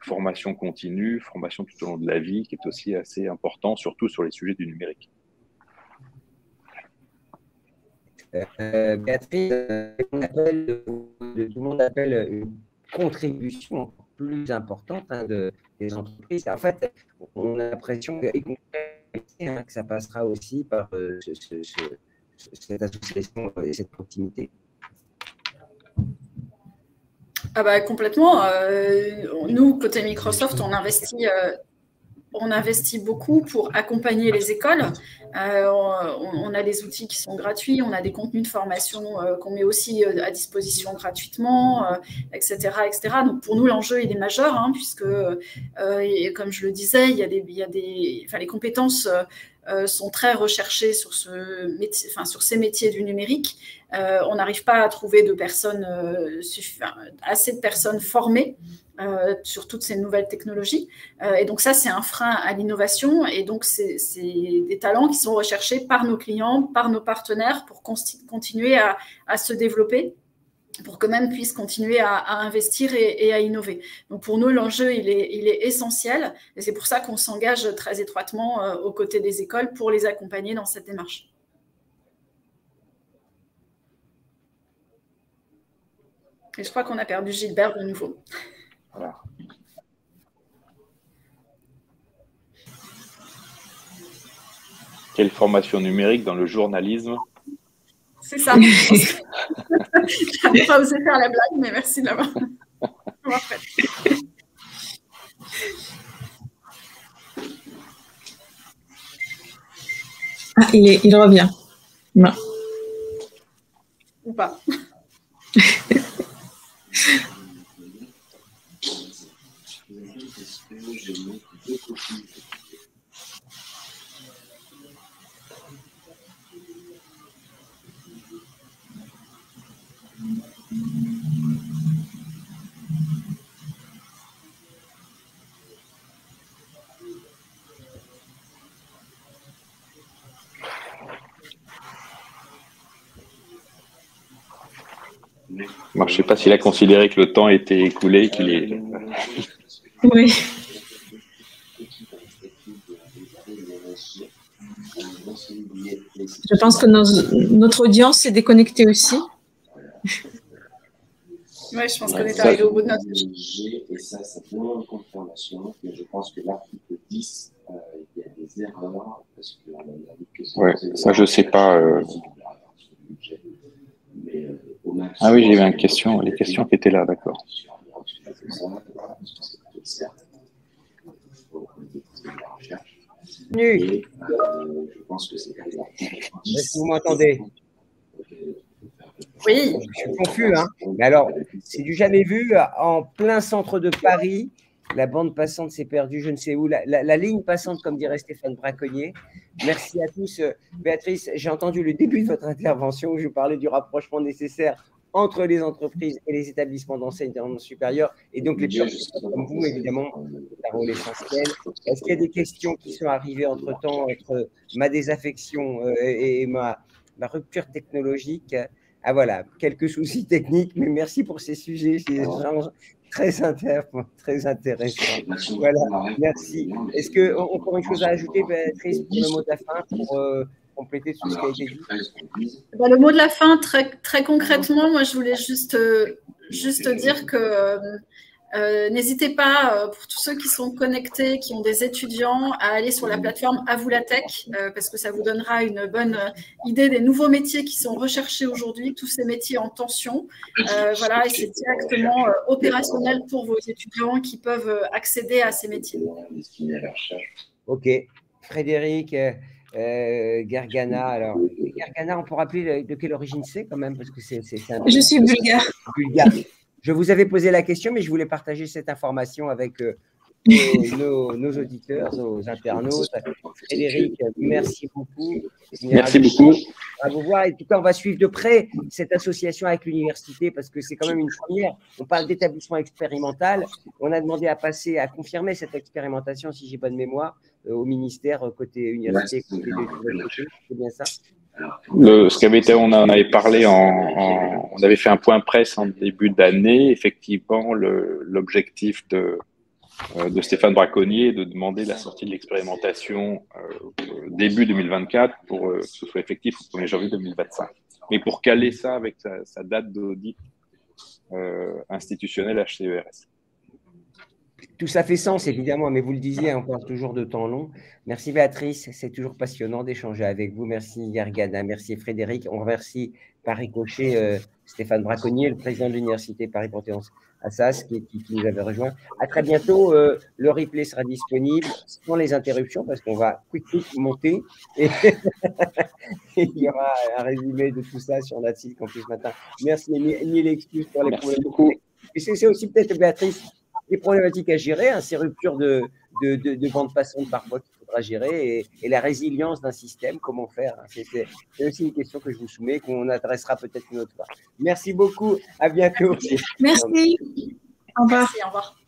formation continue, formation tout au long de la vie, qui est aussi assez important, surtout sur les sujets du numérique. Béatrice, tout le monde appelle une contribution plus importante des entreprises. En fait, on a l'impression que ça passera aussi par cette association et cette proximité. Ah bah, complètement. Nous, côté Microsoft, on investit beaucoup pour accompagner les écoles. On a des outils qui sont gratuits, on a des contenus de formation qu'on met aussi à disposition gratuitement, etc., etc. Donc pour nous, l'enjeu il est majeur, hein, puisque, comme je le disais, les compétences sont très recherchées sur ces métiers du numérique. On n'arrive pas à trouver assez de personnes formées sur toutes ces nouvelles technologies. Et donc ça, c'est un frein à l'innovation. Et donc, c'est des talents qui sont recherchés par nos clients, par nos partenaires pour continuer à se développer, pour qu'eux-mêmes puissent continuer à investir et à innover. Donc, pour nous, l'enjeu, il est essentiel. Et c'est pour ça qu'on s'engage très étroitement aux côtés des écoles pour les accompagner dans cette démarche. Et je crois qu'on a perdu Gilbert de nouveau. Voilà. Quelle formation numérique dans le journalisme? C'est ça. Je n'avais pas osé faire la blague, mais merci de l'avoir fait. Ah, il revient. Non. Ou pas. Moi, je ne sais pas s'il a considéré que le temps était écoulé, qu'il est... Oui. Je pense que notre audience s'est déconnectée aussi. Oui, je pense qu'on est arrivé au bout de notre... Et ça demande confirmation. Mais je pense que l'article 10, il y a des erreurs. Parce que ouais, ça, je ne sais pas. Ah oui, j'ai eu les questions qui étaient là, d'accord. Est-ce que vous m'entendez? Oui. Je suis confus, hein. Mais alors, c'est du jamais vu, en plein centre de Paris, la bande passante s'est perdue, je ne sais où, la ligne passante, comme dirait Stéphane Braconnier. Merci à tous. Béatrice, j'ai entendu le début de votre intervention où je parlais du rapprochement nécessaire entre les entreprises et les établissements d'enseignement supérieur, et donc les personnes comme vous, évidemment, c'est un rôle essentiel. Est-ce qu'il y a des questions qui sont arrivées entre-temps, entre ma désaffection et ma rupture technologique? Ah voilà, quelques soucis techniques, mais merci pour ces sujets, ces échanges très intéressants. Voilà, merci. Est-ce qu'on a encore une chose à ajouter, Béatrice, pour le mot de la fin, pour compléter tout ce qui a été dit? Le mot de la fin, très concrètement, moi je voulais juste dire que n'hésitez pas, pour tous ceux qui sont connectés, qui ont des étudiants, à aller sur la plateforme À vous la tech, parce que ça vous donnera une bonne idée des nouveaux métiers qui sont recherchés aujourd'hui, tous ces métiers en tension. Voilà, et c'est directement opérationnel pour vos étudiants qui peuvent accéder à ces métiers. Ok. Frédéric Gargana, alors Gargana, on peut rappeler de quelle origine c'est quand même, parce que c'est un... Je suis bulgare. Je vous avais posé la question, mais je voulais partager cette information avec nos auditeurs, nos internautes. Frédéric, merci beaucoup. Merci beaucoup. À vous voir. En tout cas, on va suivre de près cette association avec l'université parce que c'est quand même une première. On parle d'établissement expérimental. On a demandé à confirmer cette expérimentation, si j'ai bonne mémoire, au ministère côté université. C'est bien ça? Ce qui avait été, on en avait parlé, on avait fait un point presse en début d'année. Effectivement, l'objectif de Stéphane Braconnier est de demander la sortie de l'expérimentation début 2024 pour que ce soit effectif au 1er janvier 2025. Mais pour caler ça avec sa date d'audit institutionnel HCERS. Tout ça fait sens, évidemment, mais vous le disiez, on parle toujours de temps long. Merci Béatrice, c'est toujours passionnant d'échanger avec vous. Merci Gargada, merci Frédéric. On remercie par ricochet Stéphane Braconnier, le président de l'Université Paris-Panthéon-Assas, qui nous avait rejoint. À très bientôt, le replay sera disponible sans les interruptions, parce qu'on va quick monter. Et il y aura un résumé de tout ça sur notre site Campus Matin. Merci, ni l'excuse pour les problèmes. Et c'est aussi peut-être, Béatrice, les problématiques à gérer, hein, ces ruptures de bande passante parfois qu'il faudra gérer et la résilience d'un système, comment faire, hein, c'est aussi une question que je vous soumets, qu'on adressera peut-être une autre fois. Merci beaucoup, à bientôt. Merci, au revoir. Merci, au revoir.